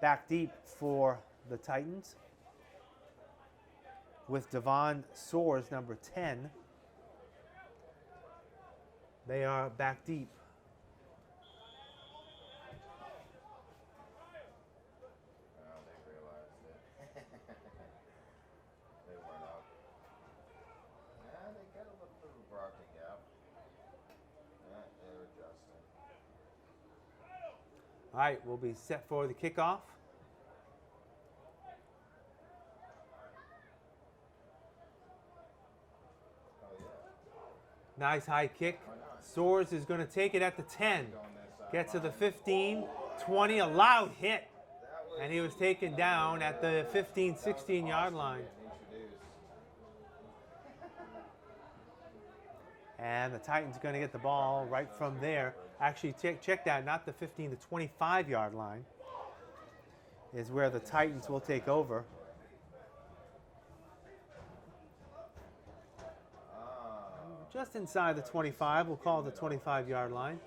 back deep for the Titans, with Devon Soares, number 10. They are back deep. Well, they realized it. They weren't up. Yeah, they got a little bit of a blocking gap. Yeah, they're adjusting. All right, we'll be set for the kickoff. Oh, yeah. Nice high kick. Why not? Soares is going to take it at the 10. Going this side Get to the line. 15, 20, a loud hit. That was And he was taken down at the 15, 16 yard line. introduced. And the Titans are going to get the ball right from there. Actually, check that, not the 15 to 25 yard line is where the Titans will take over. Just inside the 25, we'll call it the 25 yard line.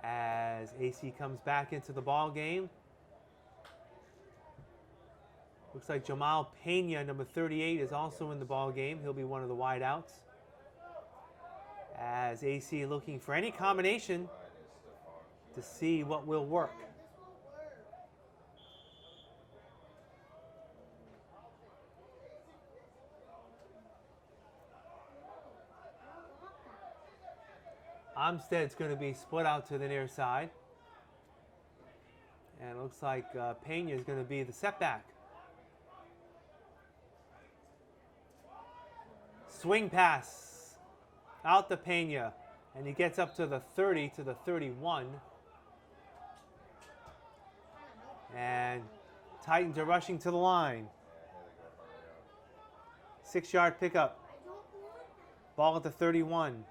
As AC comes back into the ball game. Looks like Jamal Pena, number 38, is also in the ball game. He'll be one of the wideouts. As AC looking for any combination to see what will work. Armstead's going to be split out to the near side. And it looks like Pena is going to be the setback. Swing pass out to Pena. And he gets up to the 30, to the 31. And Titans are rushing to the line. 6-yard pickup. Ball at the 31.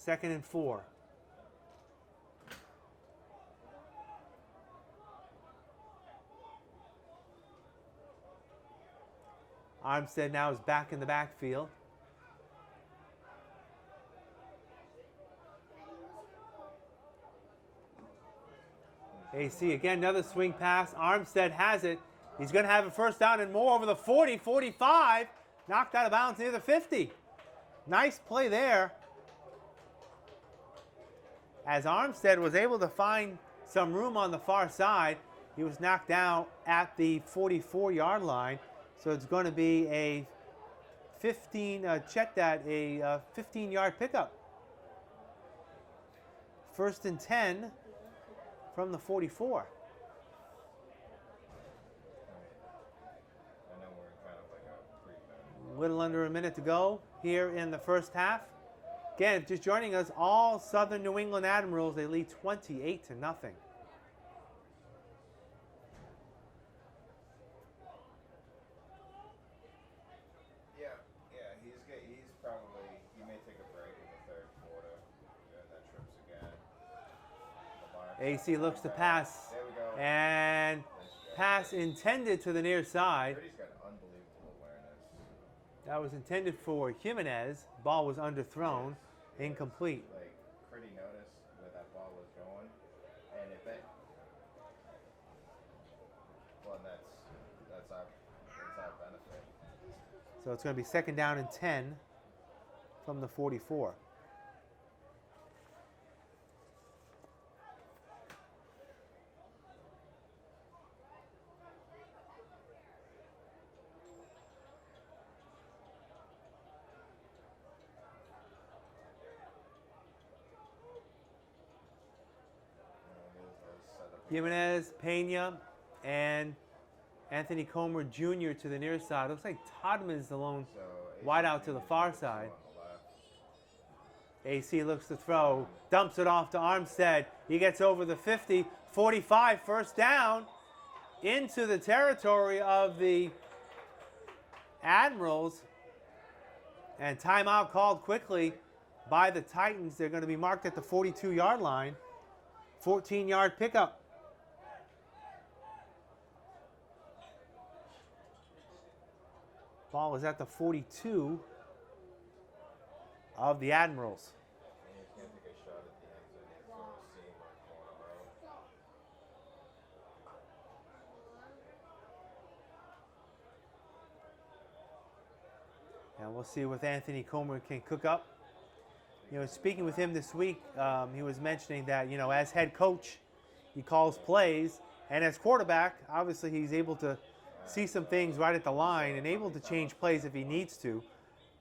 2nd and 4. Armstead now is back in the backfield. AC again, another swing pass. Armstead has it. He's going to have a first down and more over the 40, 45. Knocked out of bounds near the 50. Nice play there, as Armstead was able to find some room on the far side. He was knocked down at the 44-yard line. So it's going to be a 15-yard pickup. 1st and 10 from the 44. I know we're in kind of like a pre-finish. Little under a minute to go here in the first half. Again, just joining us, all Southern New England Admirals. They lead 28-0. He's probably, he may take a break in the 3rd quarter, and then trips again. AC looks to pass, There we go. and pass intended to the near side. Brady's got unbelievable awareness. That was intended for Jimenez. Ball was underthrown, incomplete. Like, Pretty noticed where that ball was going, and if it, well, that's our benefit. So it's going to be 2nd down and 10 from the 44. Jimenez, Pena, and Anthony Comer Jr. to the near side. Looks like Todman is the lone wide out to the far side. AC looks to throw, dumps it off to Armstead. He gets over the 50, 45, first down into the territory of the Admirals. And timeout called quickly by the Titans. They're going to be marked at the 42-yard line. 14-yard pickup. ball is at the 42 of the Admirals. And he's gonna take a shot at the end zone here for a seam or corner route. And we'll see what Anthony Comer can cook up. You know, speaking with him this week, he was mentioning that, you know, as head coach, he calls plays, and as quarterback, obviously he's able to see some things right at the line and able to change plays if he needs to.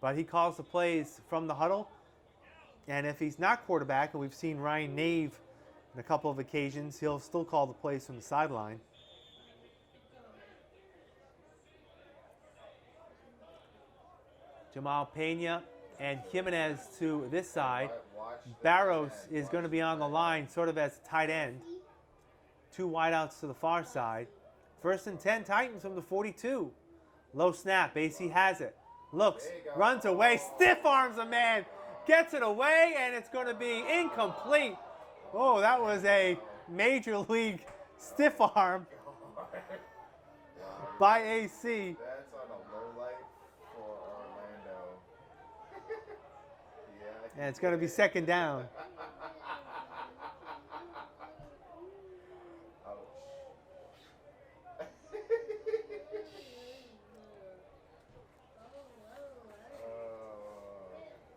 But he calls the plays from the huddle, and if he's not quarterback, and we've seen Ryan Nave on a couple of occasions, he'll still call the plays from the sideline. Jamal Pena and Jimenez to this side. Barros is going to be on the line sort of as a tight end. Two wideouts to the far side. 1st and 10 Titans from the 42. Low snap. AC has it. Looks, runs away, stiff arms a man, gets it away, and it's going to be incomplete. Oh, that was a major league stiff arm by AC. That's on a low light for Orlando. And it's going to be 2nd down.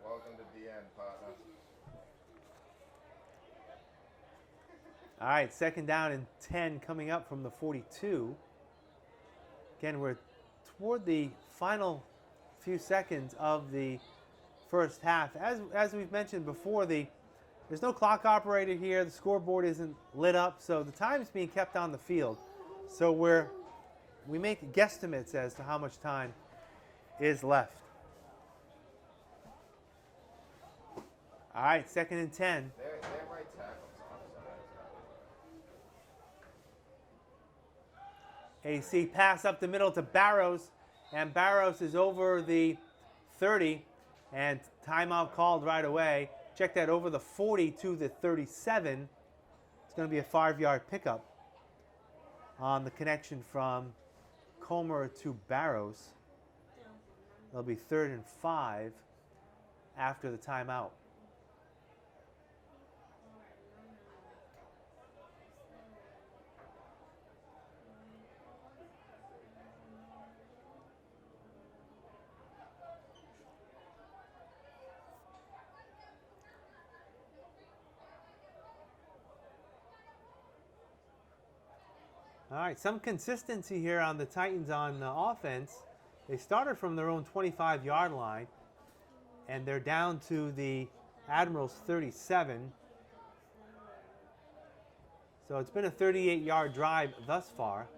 Welcome to the end, partner. All right, 2nd down and 10 coming up from the 42. Again, we're toward the final few seconds of the first half. As we've mentioned before, there's no clock operator here. The scoreboard isn't lit up, so the time's being kept on the field. So we make guesstimates as to how much time is left. All right, 2nd and 10. Their right tackle's offside. AC pass up the middle to Barros, and Barros is over the 30, and timeout called right away. Check that, over the 40 to the 37. It's going to be a 5-yard pickup on the connection from Comer to Barros. It'll be 3rd and 5 after the timeout. All right, some consistency here on the Titans on offense. They started from their own 25-yard line, and they're down to the Admirals' 37. So it's been a 38-yard drive thus far.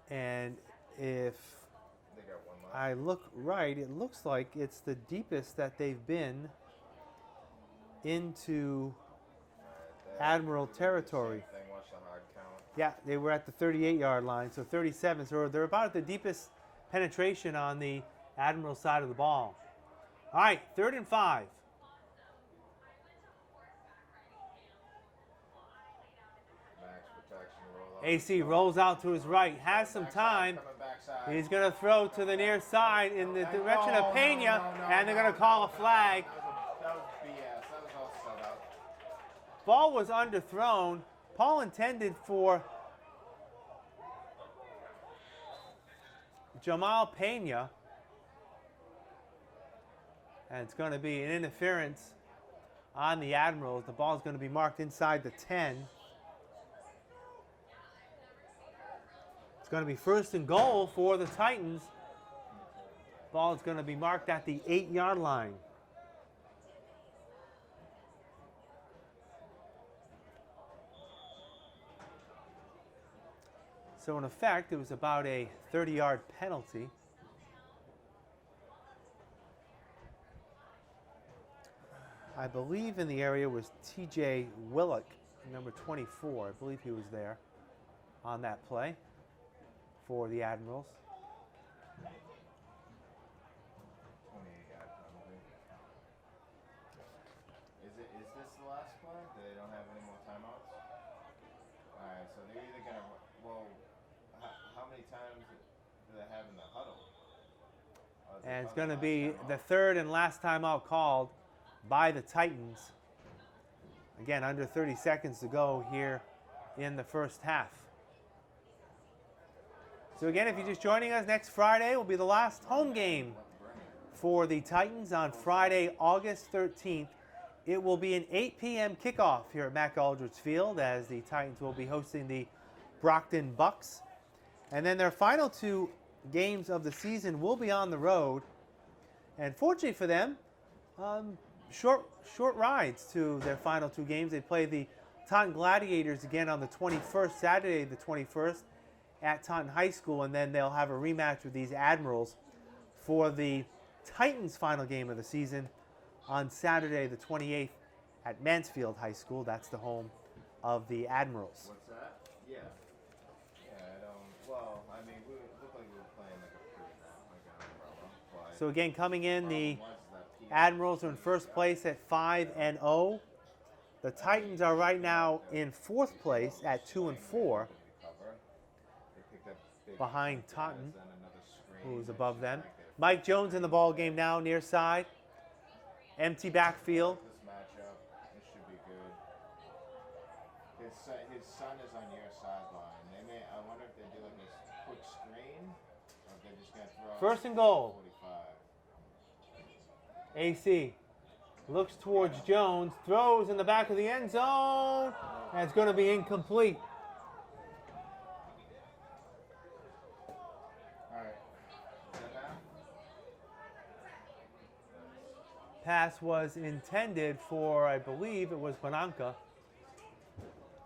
And if They got one left. I look right, it looks like it's the deepest that they've been into Admiral territory. Same thing, watch the hard count. Yeah, they were at the 38-yard line, so 37. So they're about at the deepest penetration on the Admiral side of the ball. All right, 3rd and 5. Max protection, roll out. AC rolls out to his right, has some time. Coming backside. He's going to throw to the near side in the direction of Pena, and they're going to call a flag. That was BS. That was all set up. Ball was underthrown. Paul intended for Jamal Pena. And it's going to be an interference on the Admirals. The ball is going to be marked inside the 10. It's going to be 1st and goal for the Titans. Ball is going to be marked at the 8-yard line. So in effect, it was about a 30-yard penalty. I believe in the area was TJ Willock, number 24. I believe he was there on that play for the Admirals. 28 guy penalty. Is this the last play? They don't have any more timeouts? Alright, so they're either gonna, well, many times do they have in the huddle? And it's going to be the third and last timeout called by the Titans. Again, under 30 seconds to go here in the first half. So again, if you're just joining us, next Friday will be the last home game for the Titans on Friday, August 13th. It will be an 8 p.m. kickoff here at Mac Aldridge Field as the Titans will be hosting the Brockton Bucks. And then their final two games of the season will be on the road. And fortunately for them, short rides to their final two games. They play the Taunton Gladiators again on the 21st, Saturday the 21st at Taunton High School, and then they'll have a rematch with these Admirals for the Titans' final game of the season on Saturday the 28th at Mansfield High School. That's the home of the Admirals. What's that? Yeah. Yeah, I don't. Well, I mean, we looked like we were playing like a pretty like an umbrella. But So again, coming in, the problem was that PM Admirals are in first place at 5-0. The Titans are right now in fourth place at 2-4, cover. They picked up big behind guys, Taunton, then another screen, who's and above just them. like they- Mike Jones in the ball game now, near side. Empty backfield. This matchup, it should be good. His son is on your sideline. They may. I wonder if they do like a quick screen, or if they're just gonna throw. First and goal. 45. AC looks towards Jones, throws in the back of the end zone, and it's going to be incomplete. All right. Is that now? Pass was intended for, I believe it was Bonanca.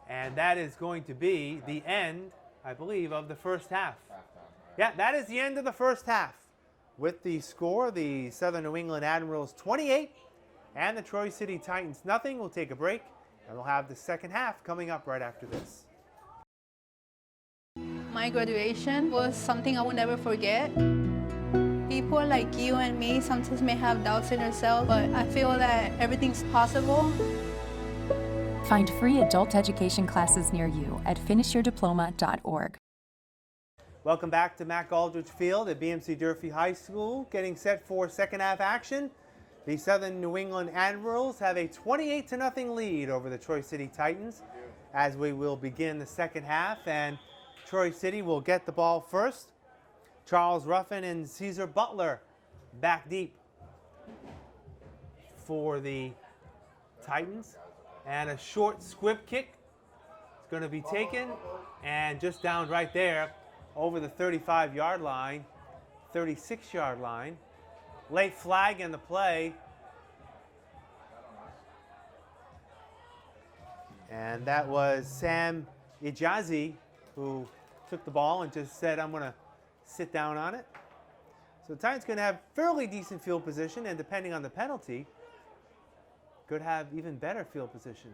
And that is going to be the end, I believe, of the first half. Halftime. All right. Yeah, that is the end of the first half. With the score, the Southern New England Admirals 28 and the Troy City Titans nothing. We'll take a break, and we'll have the second half coming up right after this. My graduation was something I will never forget. People like you and me sometimes may have doubts in ourselves, but I feel that everything's possible. Find free adult education classes near you at finishyourdiploma.org. Welcome back to Mac Aldridge Field at BMC Durfee High School. Getting set for second half action. The Southern New England Admirals have a 28-0 lead over the Troy City Titans as we will begin the second half, and Troy City will get the ball first. Charles Ruffin and Caesar Butler back deep for the Titans. And a short squib kick. It's going to be taken and just down right there over the 35-yard line, 36-yard line. Late flag in the play. And that was Sam Ijazi who took the ball and just said, I'm going to sit down on it. So the Titans going to have fairly decent field position, and depending on the penalty, could have even better field position.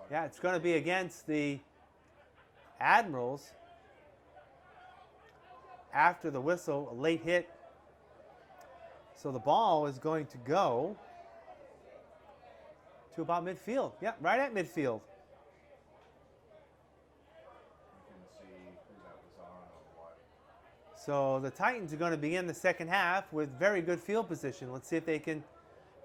Yeah, it's going to be against the Admirals after the whistle, a late hit. So the ball is going to go to about midfield. Yeah, right at midfield. You can see who that was on or what. So the Titans are going to begin the second half with very good field position. Let's see if they can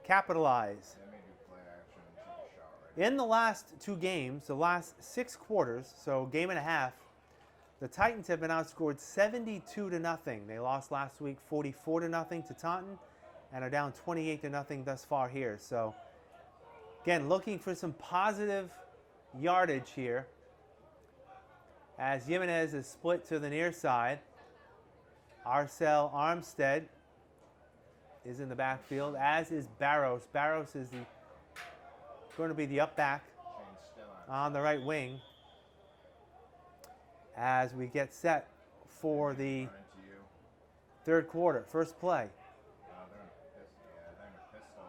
capitalize. They may do play action and take a shot right. In the last two games, the last 6 quarters, so game and a half, the Titans have been outscored 72-0. They lost last week 44-0 to Taunton and are down 28-0 thus far here. So again, looking for some positive yardage here as Jimenez is split to the near side. Arcel Armstead is in the backfield, as is Barros. Barros is going to be the up back Shane's still on. on the right wing as we get set for the Run into you. third quarter, first play. They're in a pistol. Yeah, they're in a pistol.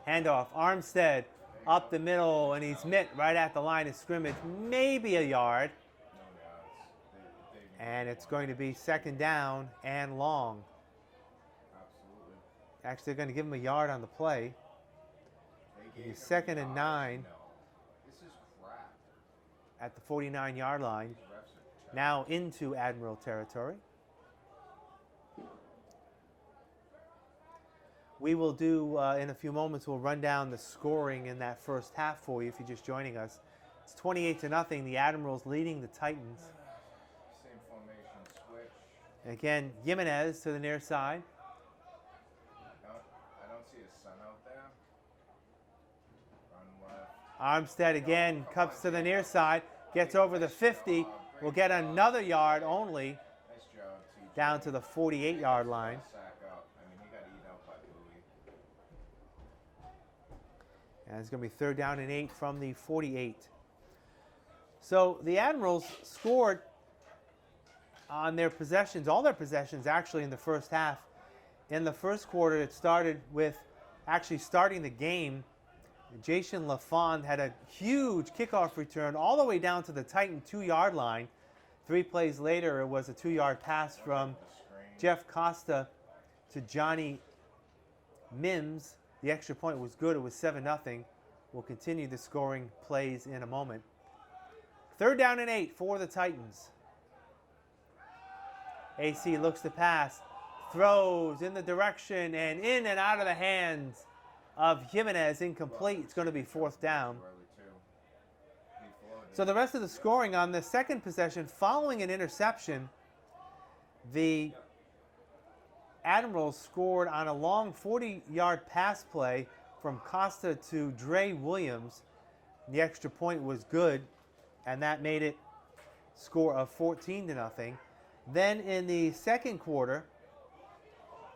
Handoff, Armstead up the middle, and he's met right at the line of scrimmage, maybe a yard. No yards. They And it's going to be second down and long. absolutely. Actually, they're going to give him a yard on the play. They gave him Second and yards. 9. No. This is at the 49-yard line, now into Admiral territory. We will do, in a few moments, we'll run down the scoring in that first half for you if you're just joining us. It's 28-0, the Admirals leading the Titans. Same formation switch. Again, Jimenez to the near side. I don't see his son out there. Run left. Armstead again cups to the near side, gets over the 50, will get another yard only Nice job, TJ. down to the 48-yard line. Sack up. I mean, he got eaten out by Bowie. And it's going to be 3rd down and 8 from the 48. So the Admirals scored on their possessions, all their possessions actually in the first half. In the first quarter, it started with actually starting the game. Jason LaFond had a huge kickoff return all the way down to the Titan 2-yard line. 3 plays later, it was a 2-yard pass from Jeff Costa to Johnny Mims. The extra point was good. It was 7-0. We'll continue the scoring plays in a moment. 3rd down and 8 for the Titans. AC looks to pass, throws in the direction and in and out of the hands of Jimenez, incomplete. It's going to be 4th down. So the rest of the scoring on the second possession, following an interception, the Admirals scored on a long 40-yard pass play from Costa to Dre Williams. The extra point was good, and that made it score of 14-0. Then in the second quarter,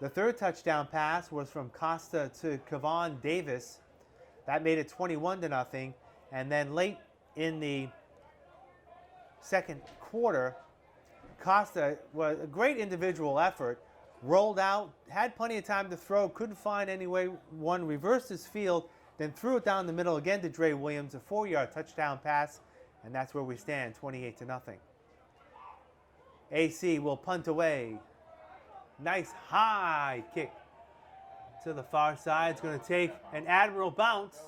the third touchdown pass was from Costa to Kevon Davis. That made it 21-0. And then late in the second quarter, Costa was a great individual effort, rolled out, had plenty of time to throw, couldn't find any way one, reversed his field, then threw it down the middle again to Dre Williams, a 4-yard touchdown pass, and that's where we stand, 28-0. AC will punt away. Nice high kick to the far side. It's going to take an Admiral bounce,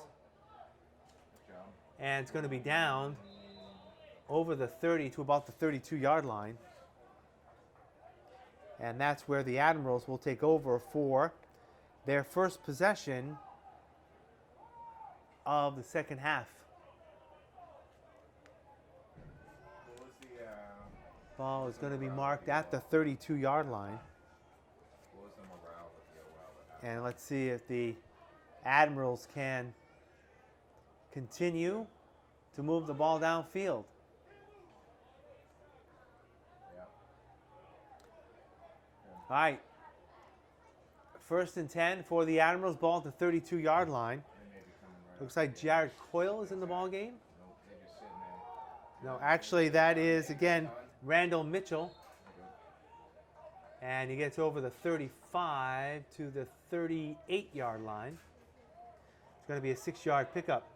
and it's going to be down over the 30 to about the 32-yard line. And that's where the Admirals will take over for their first possession of the second half. What was the Ball is going to be marked at the 32-yard line. what was the morale with the OL that happened? And let's see if the Admirals can continue to move the ball downfield. Yeah. All right. 1st and 10 for the Admirals, ball at the 32-yard line. They may be coming right Looks like Jared Coyle is in the ball game. Nope, they're just sitting there. No, actually that is, again, Randall Mitchell. And he gets over the 35 to the 38-yard line. It's going to be a 6-yard pickup.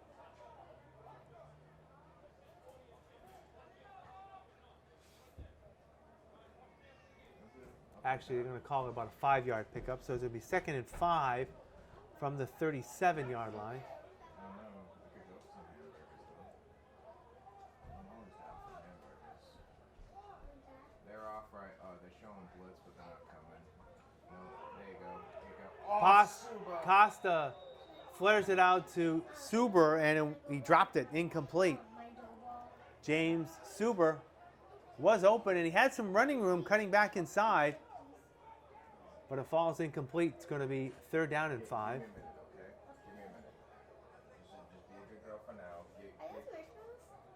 Actually, they're going to call it about a 5-yard pickup, so it's going to be 2nd and 5 from the 37-yard line. I don't know. I could go some hamburgers though. I'm always down for hamburgers. They're off right. Oh, they're showing blitz, but they're not coming. No, there you go. There you go. Oh, Suba. Costa flares it out to Suber, and he dropped it incomplete. James Suber was open, and he had some running room cutting back inside, but it falls incomplete. It's going to be 3rd down and 5. Give me a minute, okay? Give me a minute. Just be a good girl for now.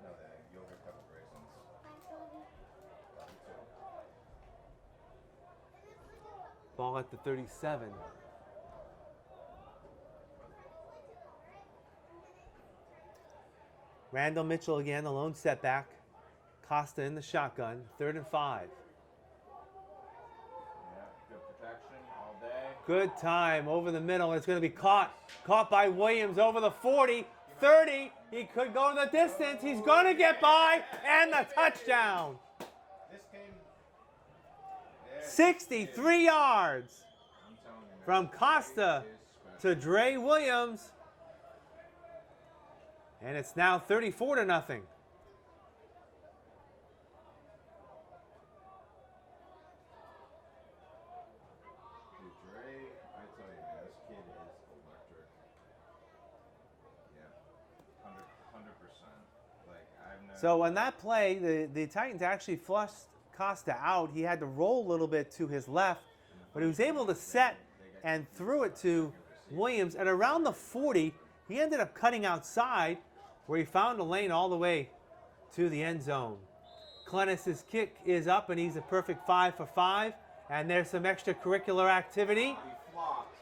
No, that ain't yogurt covered raisins. Love you too. Ball at the 37. Randall Mitchell again, a lone setback. Costa in the shotgun, 3rd and 5. Yeah, good protection all day. Good time over the middle. It's going to be caught. Caught by Williams over the 40, 30. He could go the distance. He's going to get by, and the touchdown. This came. There 63 yards I'm telling you, man. from Costa to Dre Williams. And it's now 34-0. So on that play, the Titans actually flushed Costa out. He had to roll a little bit to his left, but he was able to set and threw it to Williams. And around the 40, he ended up cutting outside where he found a lane all the way to the end zone. Clennis's kick is up, and he's a perfect 5 for 5. And there's some extracurricular activity. He flopped.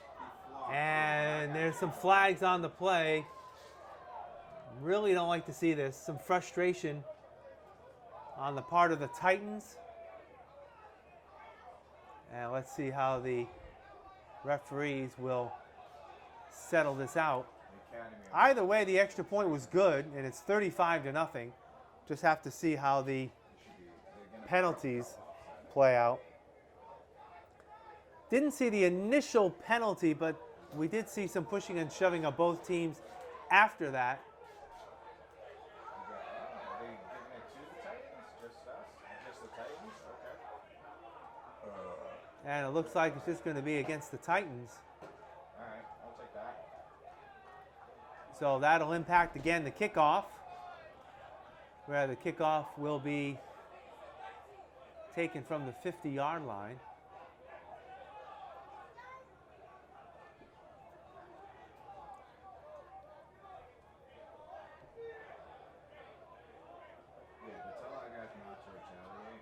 And there's some flags on the play. Really don't like to see this. Some frustration on the part of the Titans. And let's see how the referees will settle this out. Either way, the extra point was good, and it's 35-0. Just have to see how the penalties play out. Didn't see the initial penalty, but we did see some pushing and shoving of both teams after that. Are they giving it to the Titans? Just us? Just the Titans? Okay. And it looks like it's just going to be against the Titans. All right, I'll take that. So that'll impact, again, the kickoff, where the kickoff will be taken from the 50-yard line. Yeah, but tell our guys not to retaliate.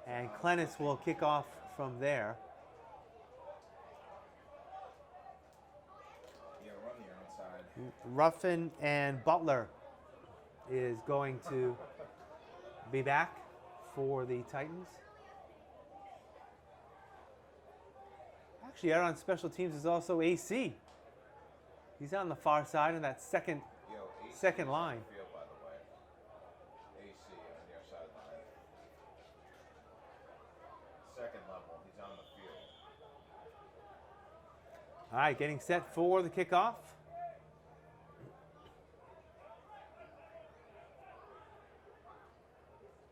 And Clennis will kick off from there. Yeah, run the outside. Ruffin and Butler is going to be back for the Titans. Actually, out on special teams is also AC. He's on the far side in that second line. Field, by the way. AC on your sideline. Second level, he's on the field. All right, getting set for the kickoff.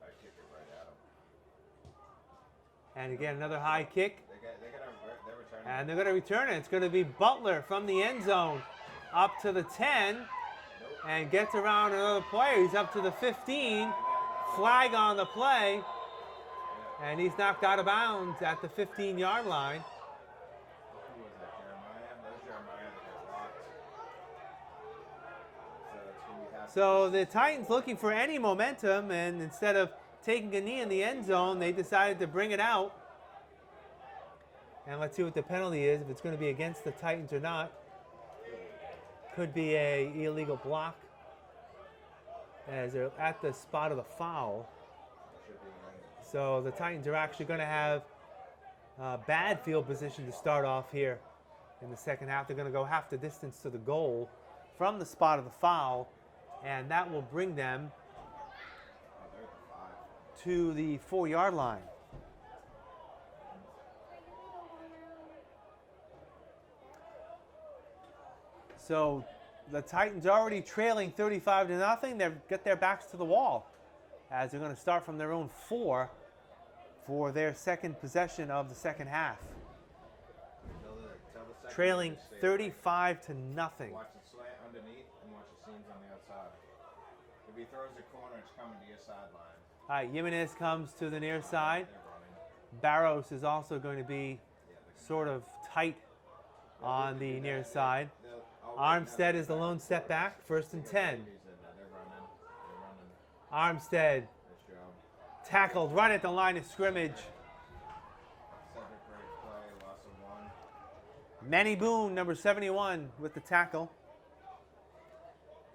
I kick it right at him. And again, another high kick. They're returning. And they're going to return it. It's going to be Butler from the end zone up to the 10 and gets around another player. He's up to the 15. Flag on the play. And he's knocked out of bounds at the 15-yard line. Who was that, Jeremiah? That was Jeremiah that got blocked. So it's going to be half. So the Titans looking for any momentum, and instead of taking a knee in the end zone, they decided to bring it out. And let's see what the penalty is, if it's going to be against the Titans or not. Could be a illegal block as they're at the spot of the foul. So the Titans are actually going to have bad field position to start off here in the second half. They're going to go half the distance to the goal from the spot of the foul, and that will bring them to the 4-yard line. So the Titans already trailing 35-0. They've got their backs to the wall as they're going to start from their own 4 for their second possession of the second half. Tell the second Trailing to stay away. 35-0. Watch it slant underneath and watch the seams on the outside. If he throws the corner, it's coming to your sideline. All right, Jimenez comes to the near side. They're running. Barros is also going to be sort of tight on the near side. Armstead is the lone step back, 1st and 10. They're running. They're running. Armstead Nice job. tackled right at the line of scrimmage. Second great play, loss of 1. Manny Boone, number 71, with the tackle.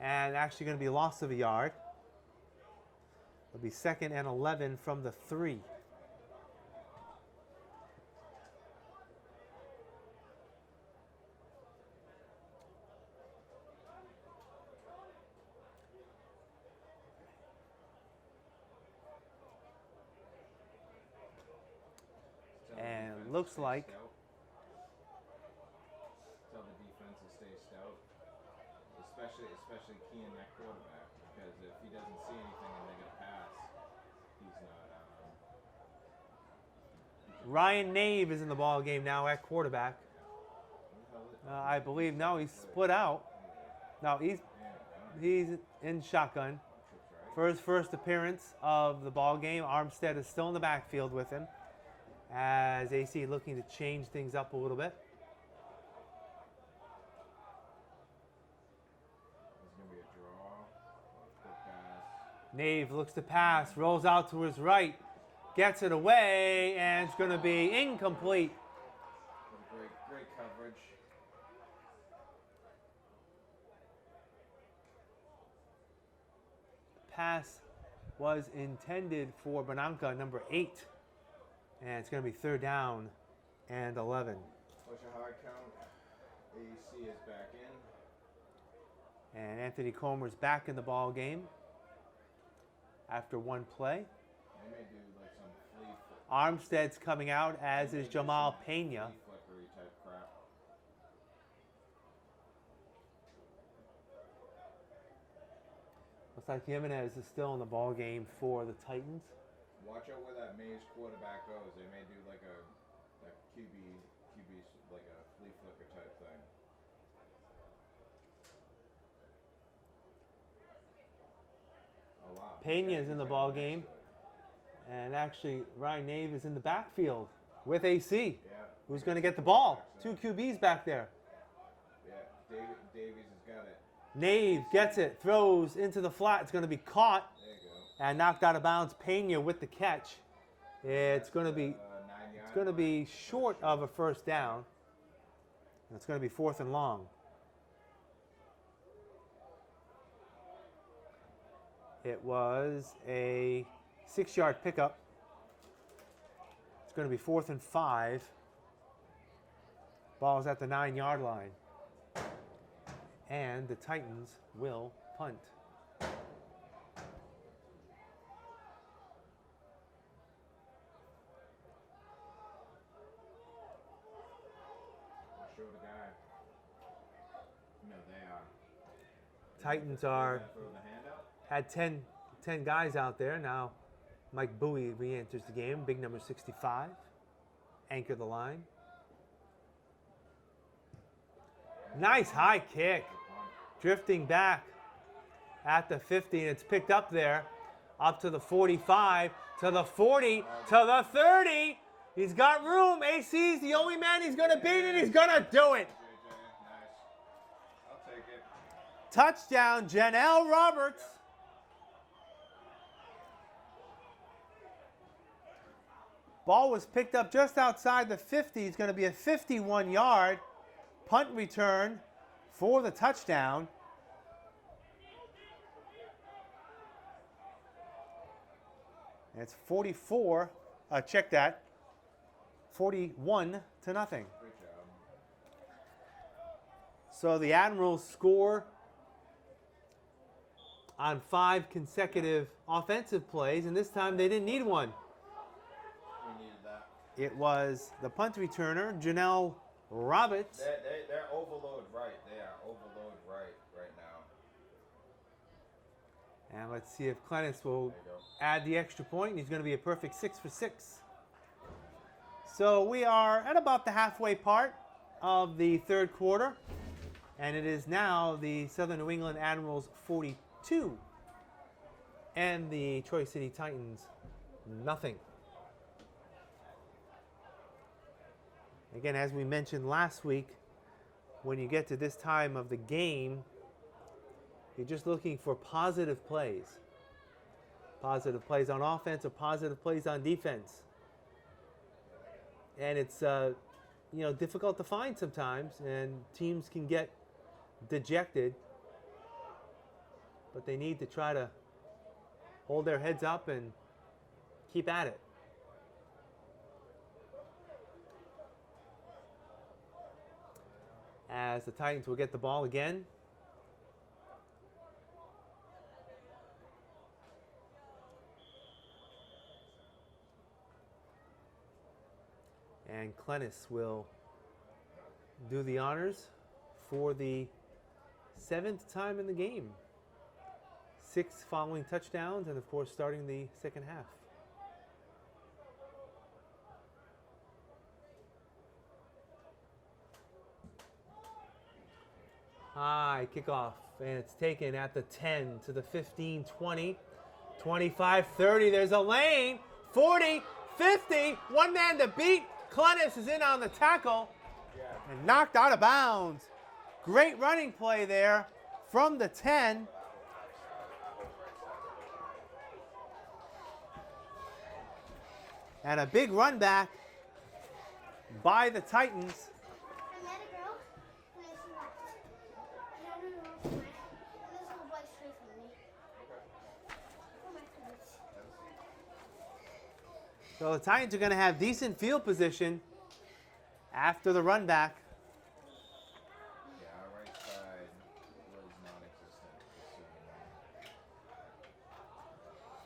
And actually going to be loss of a yard. It'll be 2nd and 11 from the 3. And it looks like Tell the defense to stay stout, especially keying that quarterback, because if he doesn't see anything and they get a pass, he's not. Ryan Nave is in the ball game now at quarterback. I believe no, he's split out. No, he's in shotgun. For his first appearance of the ball game, Armstead is still in the backfield with him as AC looking to change things up a little bit. There's going to be a draw. Quick pass. Nave looks to pass, rolls out to his right, gets it away, and it's going to be incomplete. Great coverage. Pass was intended for Bonanca, number 8. And it's going to be 3rd down and 11. Push a hard count. AC is back in. And Anthony Comer's back in the ball game after one play. They may do like some flea Armstead's coming out, as is Jamal Pena. flickery type crap. Looks like Jimenez is still in the ball game for the Titans. Watch out where that Mays quarterback goes. They may do like a QB like a flea flicker type thing. Oh wow. Pena's in the ball game. And actually, Ryan Nave is in the backfield with AC. Yeah. Who's going to get the ball? 2 QBs back there. Yeah. Davies has got it. Nave gets it, throws into the flat. It's going to be caught There you go. and knocked out of bounds. Pena with the catch. It's going to be 9 yards. it's going to be short of a first down. It's going to be 4th and long. It was a 6-yard pickup. It's going to be 4th and 5. Ball's at the 9-yard line. And the Titans will punt. Show the guy. No, they are. Titans are Throw the hand up. had 10 guys out there. Now Mike Bowie re-enters the game, big number 65. Anchor the line. Nice high kick. Drifting back at the 50, and it's picked up there. Up to the 45, to the 40, to the 30. He's got room. AC's the only man he's going to beat, and he's going to do it. JJ, nice. I'll take it. Touchdown, Janelle Roberts. Ball was picked up just outside the 50. It's going to be a 51-yard punt return for the touchdown. And it's 44. Check that. 41-0. Great job. So the Admirals score on 5 consecutive offensive plays, and this time they didn't need one. We needed that. It was the punt returner, Janelle Roberts. They're overload right. They are overload right now. And let's see if Clennis will There you go. add the extra point. He's going to be a perfect 6 for 6. So we are at about the halfway part of the third quarter. And it is now the Southern New England Admirals 42 and the Troy City Titans nothing. Again, as we mentioned last week, when you get to this time of the game, you're just looking for positive plays. Positive plays on offense or positive plays on defense. And it's difficult to find sometimes, and teams can get dejected, but they need to try to hold their heads up and keep at it. As the Titans will get the ball again. And Clennis will do the honors for the 7th time in the game. 6 following touchdowns, and of course starting the second half. High kickoff, and it's taken at the 10 to the 15, 20, 25, 30. There's a lane. 40, 50. One man to beat. Clennis is in on the tackle and knocked out of bounds. Great running play there from the 10. And a big run back by the Titans. I met a girl, and I see that. And I don't know what's mine. And this little boy's straight from me. Oh my goodness. So the Titans are going to have decent field position after the run back. Yeah, our right side was non-existent.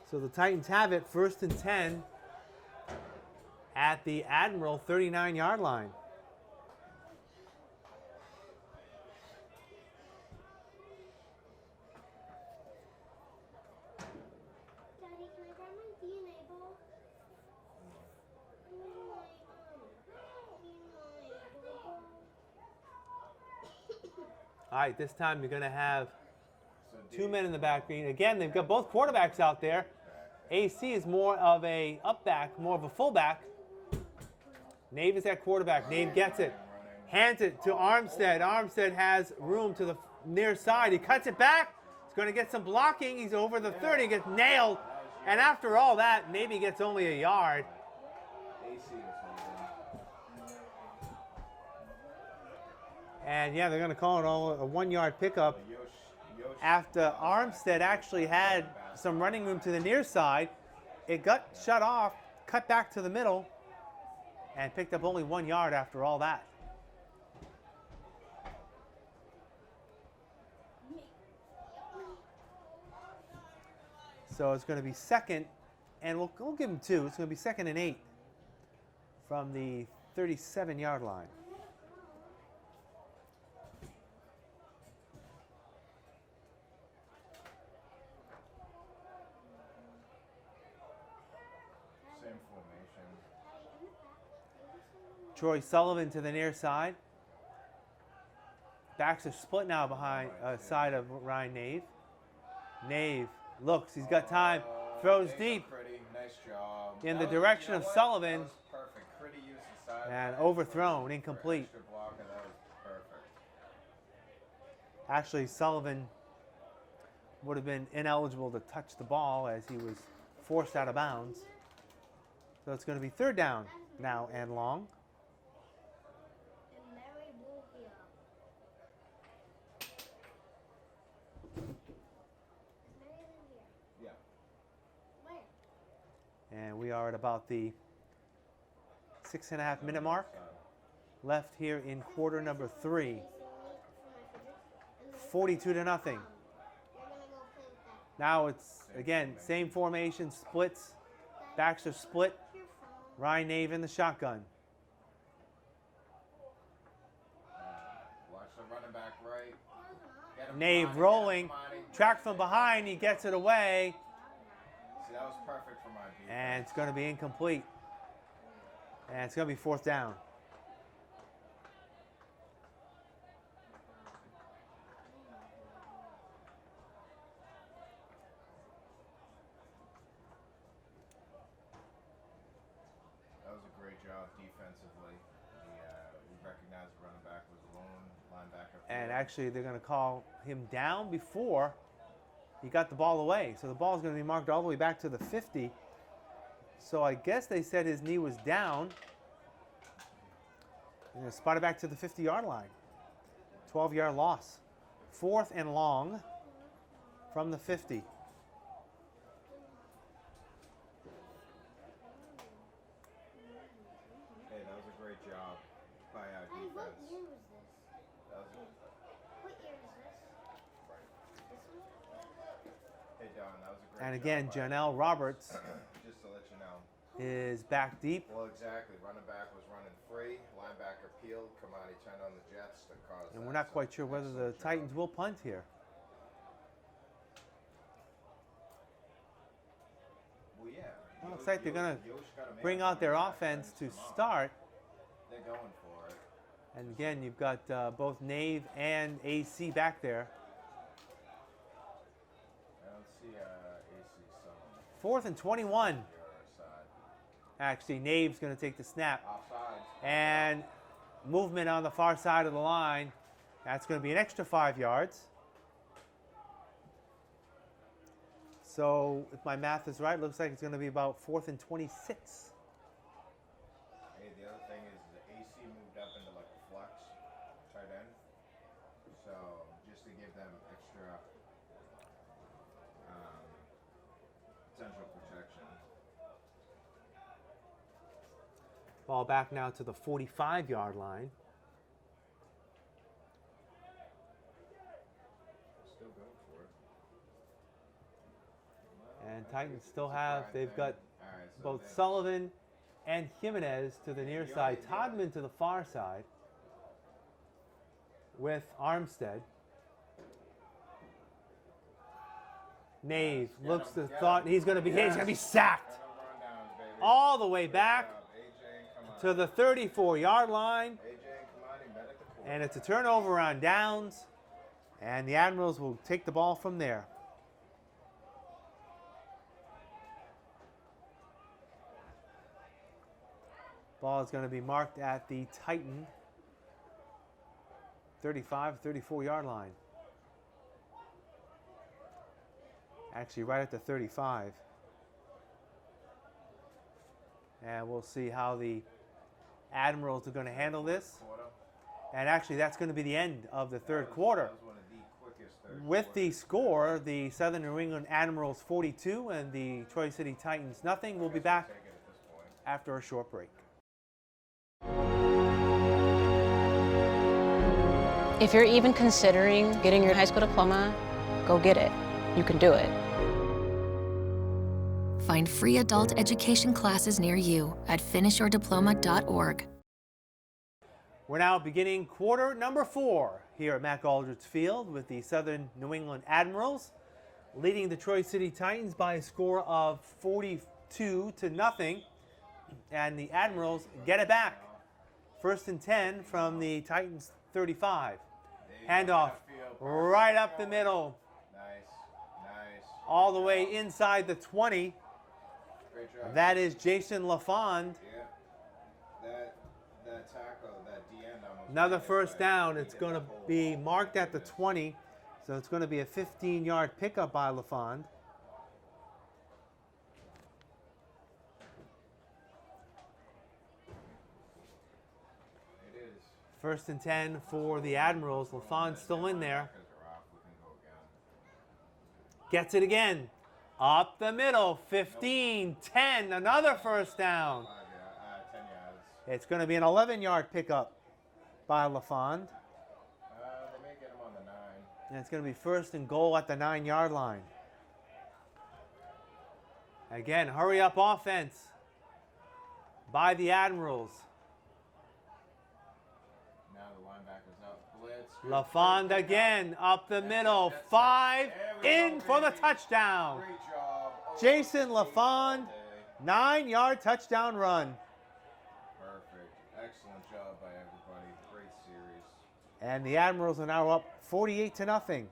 So the Titans have it 1st and 10 at the Admiral 39-yard line. Daddy, can I grab my DNA ball? All right, this time you're going to have So two men in the back. Again, they've got both quarterbacks out there. AC is more of a up back, more of a fullback. Nave is at quarterback. Nave gets it. Hands it to Armstead. Armstead has room to the near side. He cuts it back. He's going to get some blocking. He's over the 30. Gets nailed. And after all that, maybe gets only a yard. AC was holding. And yeah, they're going to call it all a 1-yard pickup Yosh after Armstead actually had some running room to the near side. It got shut off, cut back to the middle, and picked up only 1 yard after all that. So it's going to be second, and we'll give him 2. It's going to be 2nd and 8 from the 37-yard line. same formation. Troy Sullivan to the near side. Backs are split now behind side of Ryan Nave. Nave looks, he's got time, throws deep Pretty nice job. in the That was- direction you know of what? Sullivan, That was perfect. Pretty use the side. and overthrown, incomplete. Extra block, and that was perfect. Actually, Sullivan would have been ineligible to touch the ball as he was forced out of bounds. So it's going to be 3rd down now and long. And Mary Blue here. Is Mary in here? Yeah. Where? And we are at about the 6.5 minute mark. Left here in quarter number 3. 42 to nothing. You're gonna go play with that. Now it's, again, same formation, splits. Backs are split. Your phone. Ryan Nave in the shotgun. Watch the running back right. Get him, Nave Kamani, rolling. get him, Kamani. Tracked from behind. He gets it away. See, that was perfect for my defense. And it's going to be incomplete. And it's going to be 4th down. That was a great job defensively. We recognized the running back was alone, linebacker. And actually, they're going to call him down before he got the ball away. So the ball is going to be marked all the way back to the 50. So I guess they said his knee was down. They're going to spot it back to the 50-yard line. 12-yard loss. 4th and long from the 50. Hey, that was a great job by our Daddy, what defense. year was this? That was What year is this? This one? Hey, Don, that was a great And job. again, by- Janelle Roberts Just to let you know. is back deep. Well, exactly. Running back was running free. Linebacker peeled. Kamani turned on the jets to cause. And that. we're not So, quite sure whether the excellent job. Titans will punt here. Well, yeah. Well, looks like they're gonna Yosh got a man Bring on out their the back, offense to brings him up. start. They're going for it. And again, you've got both Nave and AC back there. I don't see AC Sullivan. 4th and 21. The other side. Actually, Nave's going to take the snap. Offside. And movement on the far side of the line. That's going to be an extra 5 yards. So, if my math is right, looks like it's going to be about 4th and 26. Hey, the other thing is the AC moved up into like a flex tight end. So just to give them extra potential protection. Ball back now to the 45-yard line. Still going for it. And Titans still have, they've got Alright, so both they- Sullivan and Jimenez to the near side, Todman to the far side with Armstead. Nave looks to thought he's going to be hit. He's going to be sacked Rundowns, baby. all the way back AJ, come on. to the 34-yard line. AJ, come on, he met at the core. And it's a turnover on downs. And the Admirals will take the ball from there. Ball is going to be marked at the Titan 35, 34-yard line. Actually, right at the 35. And we'll see how the Admirals are going to handle this. Quarter. And actually, that's going to be the end of the third quarter. That was one of the quickest third With quarters. the score, the Southern New England Admirals 42 and the Troy City Titans nothing. We'll be back Take it at this point. after a short break. If you're even considering getting your high school diploma, go get it. You can do it. Find free adult education classes near you at finishyourdiploma.org. We're now beginning quarter number 4 here at Mac Aldridge Field with the Southern New England Admirals leading the Troy City Titans by a score of 42-0. And the Admirals get it back. 1st and 10 from the Titans 35. Handoff right up the middle, Nice. all the way inside the 20. Great job. That is Jason LaFond. Yeah. That tackle, that D end almost. Another made it, first but down. he It's did going to the whole be ball. marked at the Goodness. 20. So it's going to be a 15-yard pickup by LaFond. It is. 1st and 10 for the Admirals. LaFond's still in there. Linebackers are off. We can go again. Gets it again. Up the middle. 15, 10. Another first down. 10 yards. It's going to be an 11-yard pickup by LaFond. They may get him on the 9. And it's going to be 1st and goal at the 9-yard line. Again, hurry up offense by the Admirals. Now the linebacker's up. Blitz. LaFond again up the middle. 5 There we go, in for the baby. touchdown. Great job. Oh, Jason all LaFond, day. 9-yard touchdown run. Perfect. Excellent job by everybody. Great series. And the Admirals are now up 48-0.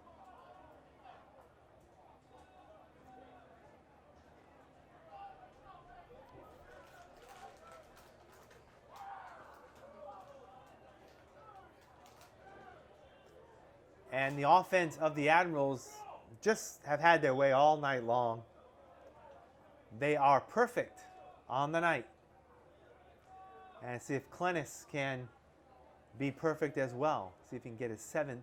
And the offense of the Admirals just have had their way all night long. They are perfect on the night. And see if Clennis can be perfect as well. See if he can get his 7th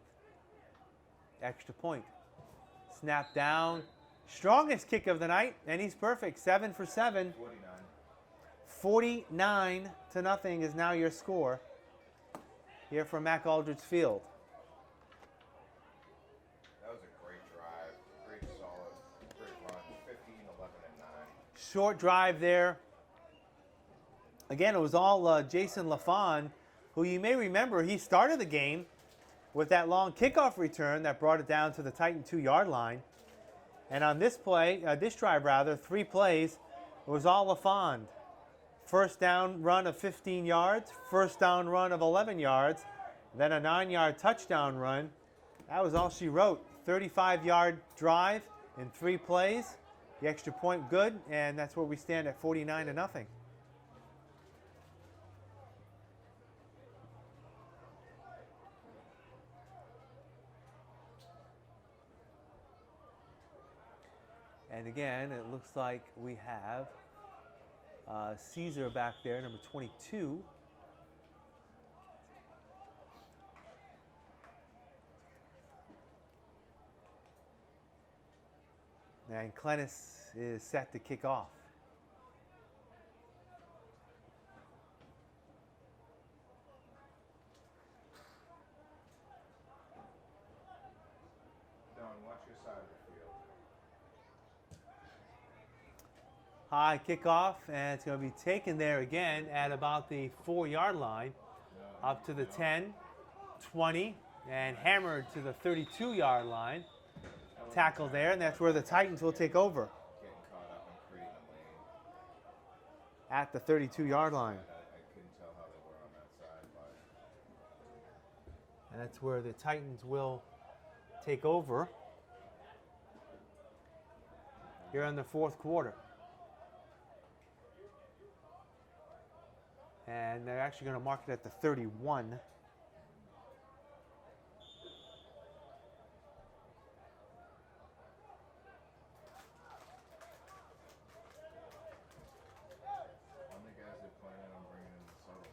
extra point. Snap down. Strongest kick of the night, and he's perfect. 7 for 7. 49. 49-0 is now your score here from Mac Aldridge Field. That was a great drive. Great solid. Great run. 15, 11, and 9. Short drive there. Again, it was all Jason LaFond, who you may remember, he started the game with that long kickoff return that brought it down to the Titan 2-yard line. And on this play, this drive rather, 3 plays, it was all LaFond. First down run of 15 yards, first down run of 11 yards, then a 9-yard touchdown run. That was all she wrote. 35-yard drive in 3 plays. The extra point good, and that's where we stand at 49-0. And again, it looks like we have Caesar back there, number 22. And Clennis is set to kick off. Don, watch your side of the field. High kickoff, and it's going to be taken there again at about the 4-yard line, up to the 10, 20, and hammered to the 32-yard line. Tackle there, and that's where the Titans will take over. Getting caught up and creating a lane. At the 32-yard line. I couldn't tell how they were on that side, but And that's where the Titans will take over here in the 4th quarter. And they're actually going to mark it at the 31. how many guys are planning on bringing in the subtle?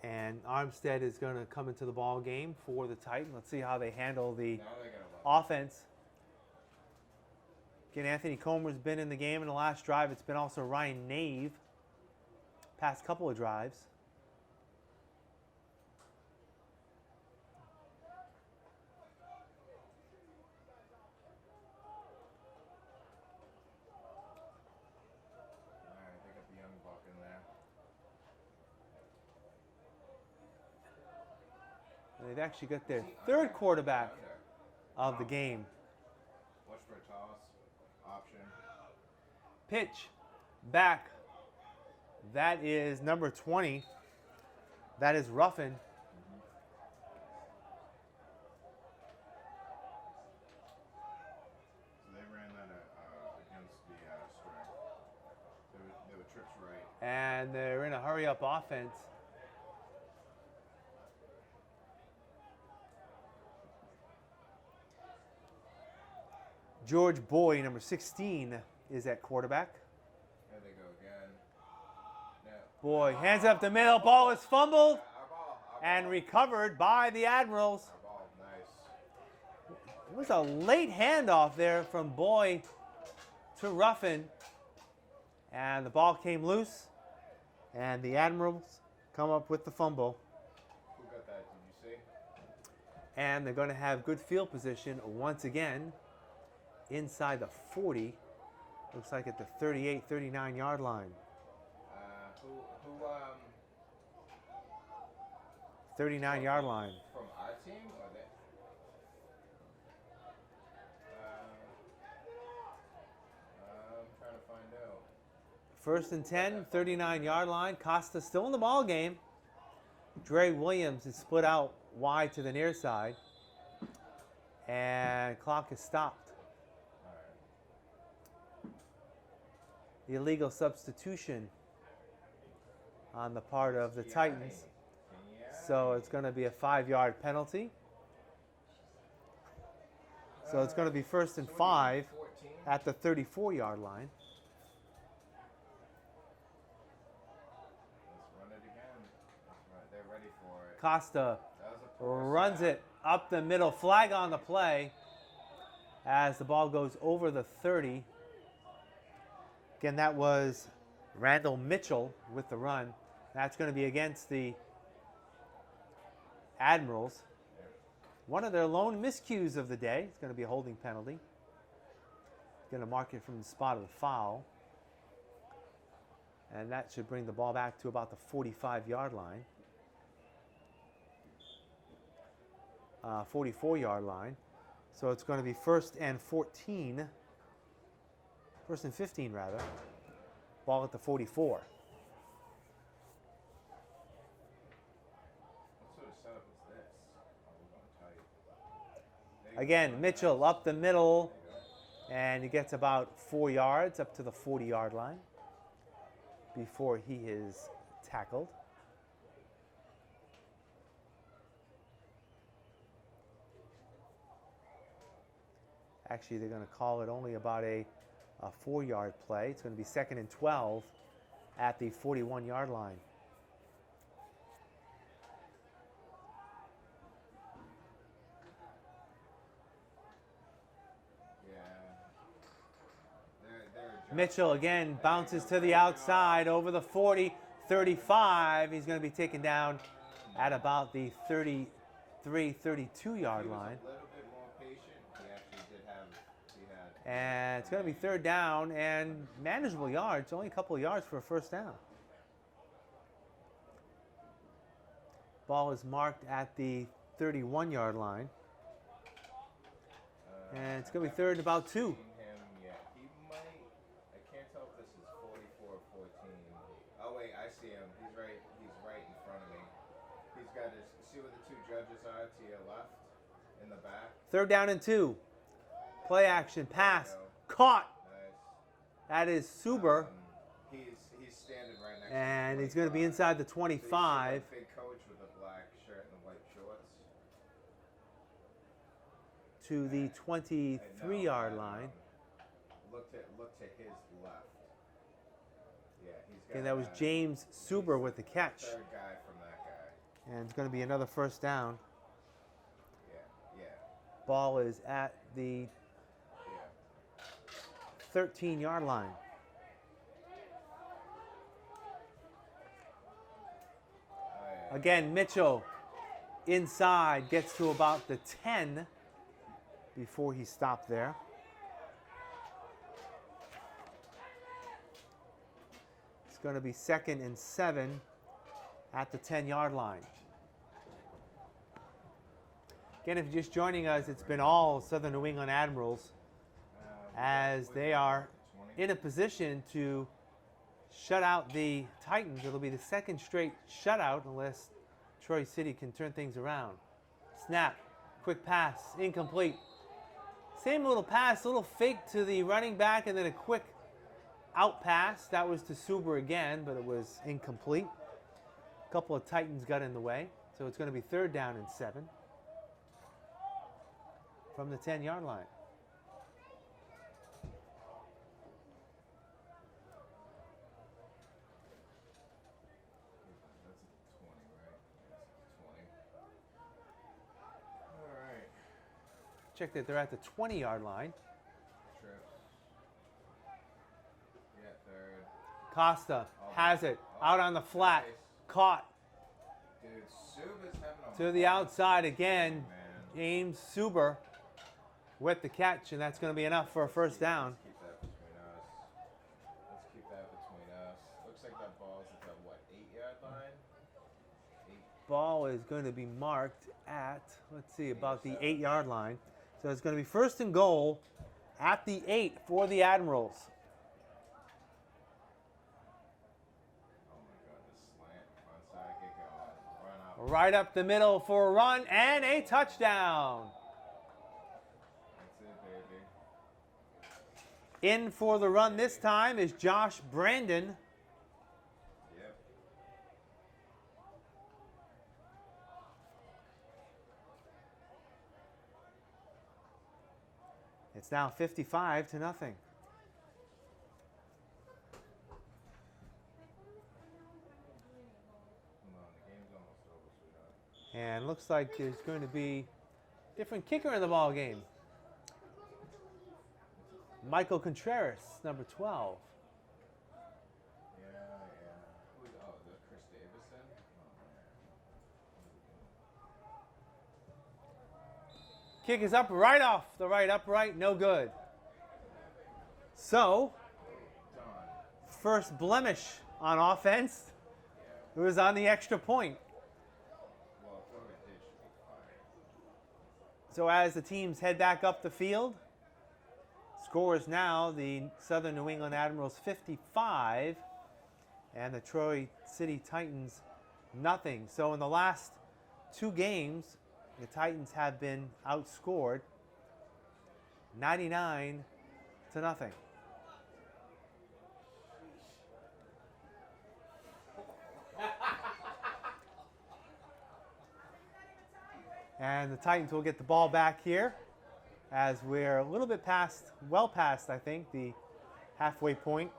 And Armstead is going to come into the ball game for the Titans. Let's see how they handle the Now they got a lot. offense. Again, Anthony Comer's been in the game in the last drive. It's been also Ryan Nave past couple of drives. All right, they got the young buck in there. And they've actually got their 3rd quarterback Under. of the game. Watch for a toss. Option. Pitch back. That is number 20. That is Ruffin. So they ran that against the strength. There were trips right. And they're in a hurry-up offense. George Boy, number 16, is at quarterback. There they go again. Now, Boy, hands up the middle. Ball is fumbled our ball. and recovered by the Admirals. Our ball. Nice. It was a late handoff there from Boy to Ruffin. And the ball came loose. And the Admirals come up with the fumble. Who got that? Did you see? And they're going to have good field position once again inside the 40. Looks like at the 38, 39 yard line. Who 39 yard line. from our team or they? I'm trying to find out. 1st and 10, 39 yard line. Costa still in the ball game. Dre Williams is split out wide to the near side. And clock is stopped. All right. The illegal substitution on the part of the Titans. So it's going to be a 5-yard penalty. So it's going to be 1st and 5 14. at the 34-yard line. Let's run it again. They're ready for it. Costa That was a poor runs snap. it up the middle. Flag on the play as the ball goes over the 30. Again, that was Randall Mitchell with the run. That's going to be against the Admirals. One of their lone miscues of the day. It's going to be a holding penalty. Going to mark it from the spot of the foul. And that should bring the ball back to about the 45-yard line. 44-yard line. So it's going to be 1st and 14. 1st and 15, rather. Ball at the 44. What sort of setup is this? Oh, we're going tight. Again, Mitchell up the middle, and he gets about 4 yards up to the 40-yard line before he is tackled. Actually, they're going to call it only about a 4-yard play. It's going to be 2nd and 12 at the 41-yard line. Mitchell again bounces to the outside over the 40, 35. He's going to be taken down at about the 33, 32-yard line. And it's going to be 3rd down and manageable yards, only a couple of yards for a 1st down. Ball is marked at the 31-yard line. And it's going to be 3rd and about 2. Yeah, he might. I can't tell if this is 44 or 14. Oh wait, I see him. He's right in front of me. He's got his. See where the 2 judges are to your left, in the back. 3rd down and 2. Play action, pass, caught. Nice. That is Suber. He's standing right next. And to he's going to be inside the So you see 25 that big coach with the black shirt and the white shorts. to the 23-yard line. Look to his left. Yeah, he's got. And that was James Suber with the catch. 3rd guy from that guy. And it's going to be another 1st down. Yeah. Ball is at the 13-yard line. Again, Mitchell inside, gets to about the 10 before he stopped there. It's going to be 2nd and 7 at the 10-yard line. Again, if you're just joining us, it's been all Southern New England Admirals as they are in a position to shut out the Titans. It'll be the 2nd straight shutout unless Troy City can turn things around. Snap, quick pass, incomplete. Same little pass, little fake to the running back, and then a quick out pass. That was to Suber again, but it was incomplete. A couple of Titans got in the way, so it's going to be 3rd down and 7 from the 10-yard line. Check that they're at the 20-yard line. Trip. Yeah, 3rd. Costa has it out on the flat, caught Dude, Suba's having a to the outside again. James Suber with the catch, and that's going to be enough for a 1st down. Let's keep that between us. Let's keep that between us. Looks like that ball's at the, what, 8-yard line? 8. Ball is going to be marked at, let's see, about the 8-yard line. So it's going to be 1st and goal at the 8 for the Admirals. Oh my God, this slant. Onside, get going. Run up. Right up the middle for a run and a touchdown. That's it, baby. In for the run this time is Josh Brandon. Yep. It's now 55-0. Come on, the game's almost over, sweetheart. And looks like there's going to be a different kicker in the ball game. Michael Contreras, number 12. Yeah. Who's, oh, is that Chris Davison? Oh, man. Kick is up right off the right upright, no good. So, first blemish on offense. It was on the extra point. Well, whoever did should be fired. So as the teams head back up the field, scores now the Southern New England Admirals 55 and the Troy City Titans nothing. So in the last two games, the Titans have been outscored 99 to nothing. And the Titans will get the ball back here as we're a little bit past, well past, I think, the halfway point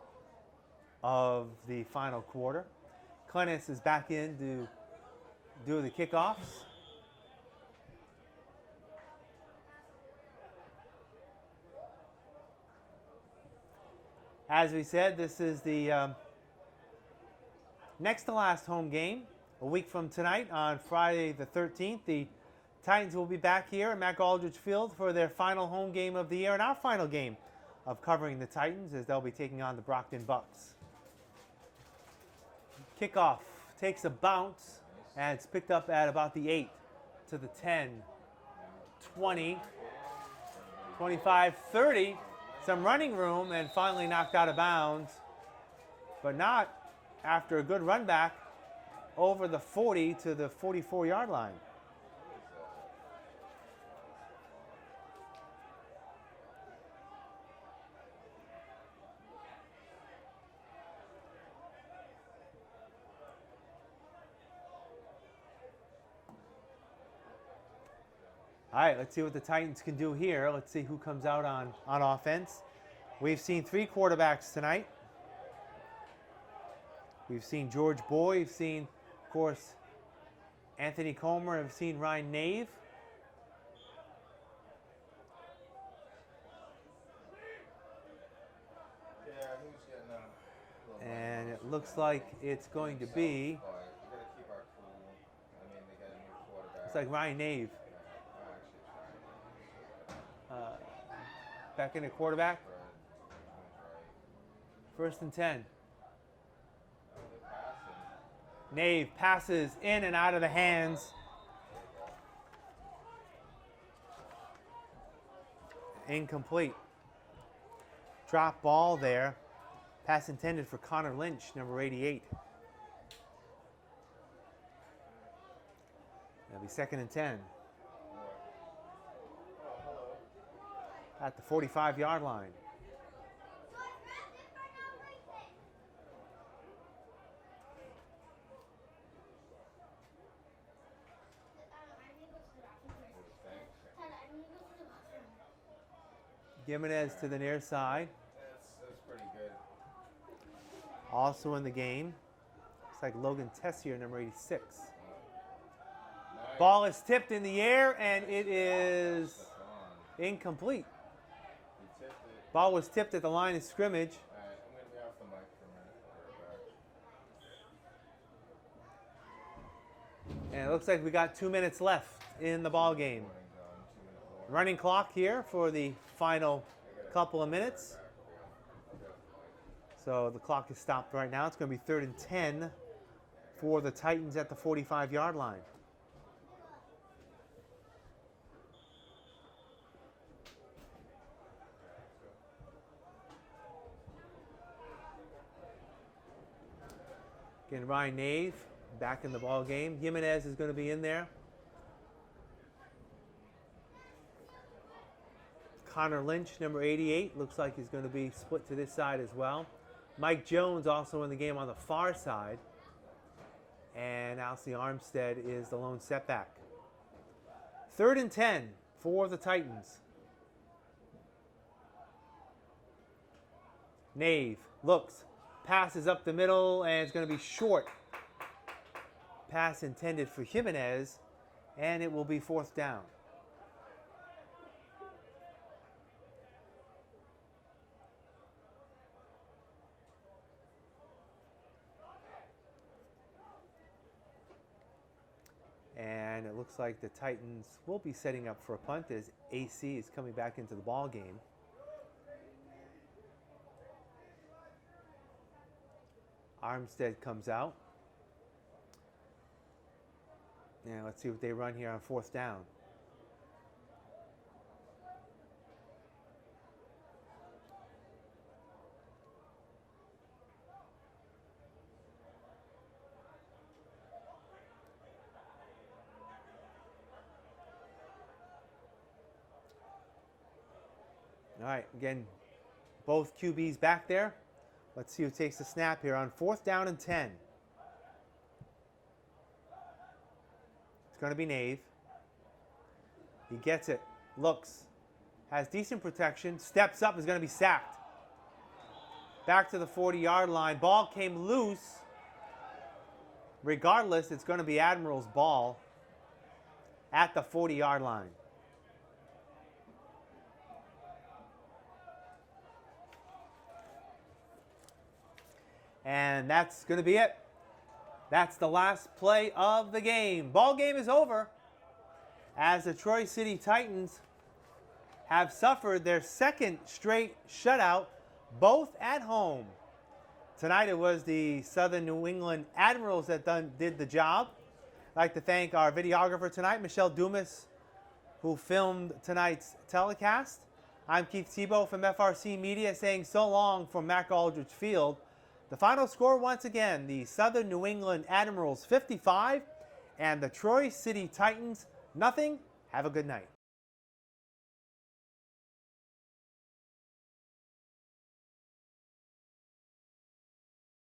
of the final quarter. Clennis is back in to do the kickoffs. As we said, this is the next to last home game. A week from tonight, on Friday the 13th, the Titans will be back here at Mack Aldridge Field for their final home game of the year and our final game of covering the Titans as they'll be taking on the Brockton Bucks. Kickoff takes a bounce and it's picked up at about the 8 to the 10, 20, 25, 30. Some running room and finally knocked out of bounds, but not after a good run back over the 40 to the 44-yard line. All right, let's see what the Titans can do here. Let's see who comes out on offense. We've seen three quarterbacks tonight. We've seen George Boy. We've seen, of course, Anthony Comer. We've seen Ryan Nave. And it looks like it's going to be, it's like Ryan Nave. Back in the quarterback. 1st and 10. Nave passes in and out of the hands. Incomplete. Drop ball there. Pass intended for Connor Lynch, number 88. That'll be 2nd and 10. At the 45-yard line. Jimenez to the near side. That's pretty good. Also in the game. Looks like Logan Tessier, number 86. Nice. Ball is tipped in the air and it is incomplete. He tipped it. Ball was tipped at the line of scrimmage. All right, I'm going to be off the mic for a minute. And it looks like we got 2 minutes left in the ball game. Running clock here for the final couple of minutes. So the clock is stopped right now. It's going to be 3rd and 10 for the Titans at the 45-yard line. Again, Ryan Nave back in the ball game. Jimenez is going to be in there. Connor Lynch, number 88, looks like he's going to be split to this side as well. Mike Jones also in the game on the far side. And Alcee Armstead is the lone setback. 3rd and 10 for the Titans. Nave looks, passes up the middle, and it's going to be short. Pass intended for Jimenez, and it will be 4th down. And it looks like the Titans will be setting up for a punt as AC is coming back into the ball game. Armstead comes out. And let's see what they run here on 4th down. right, again, both QBs back there. Let's see who takes the snap here on 4th down and 10. It's going to be Nave. He gets it, looks, has decent protection, steps up, is going to be sacked. Back to the 40-yard line. Ball came loose. Regardless, it's going to be Admirals' ball at the 40-yard line. And that's going to be it. That's the last play of the game. Ball game is over as the Troy City Titans have suffered their second straight shutout, both at home. Tonight it was the Southern New England Admirals that did the job. I'd like to thank our videographer tonight, Michelle Dumas, who filmed tonight's telecast. I'm Keith Tebow from FRC Media saying so long from Mac Aldrich Field. The final score once again, the Southern New England Admirals 55 and the Troy City Titans nothing. Have a good night.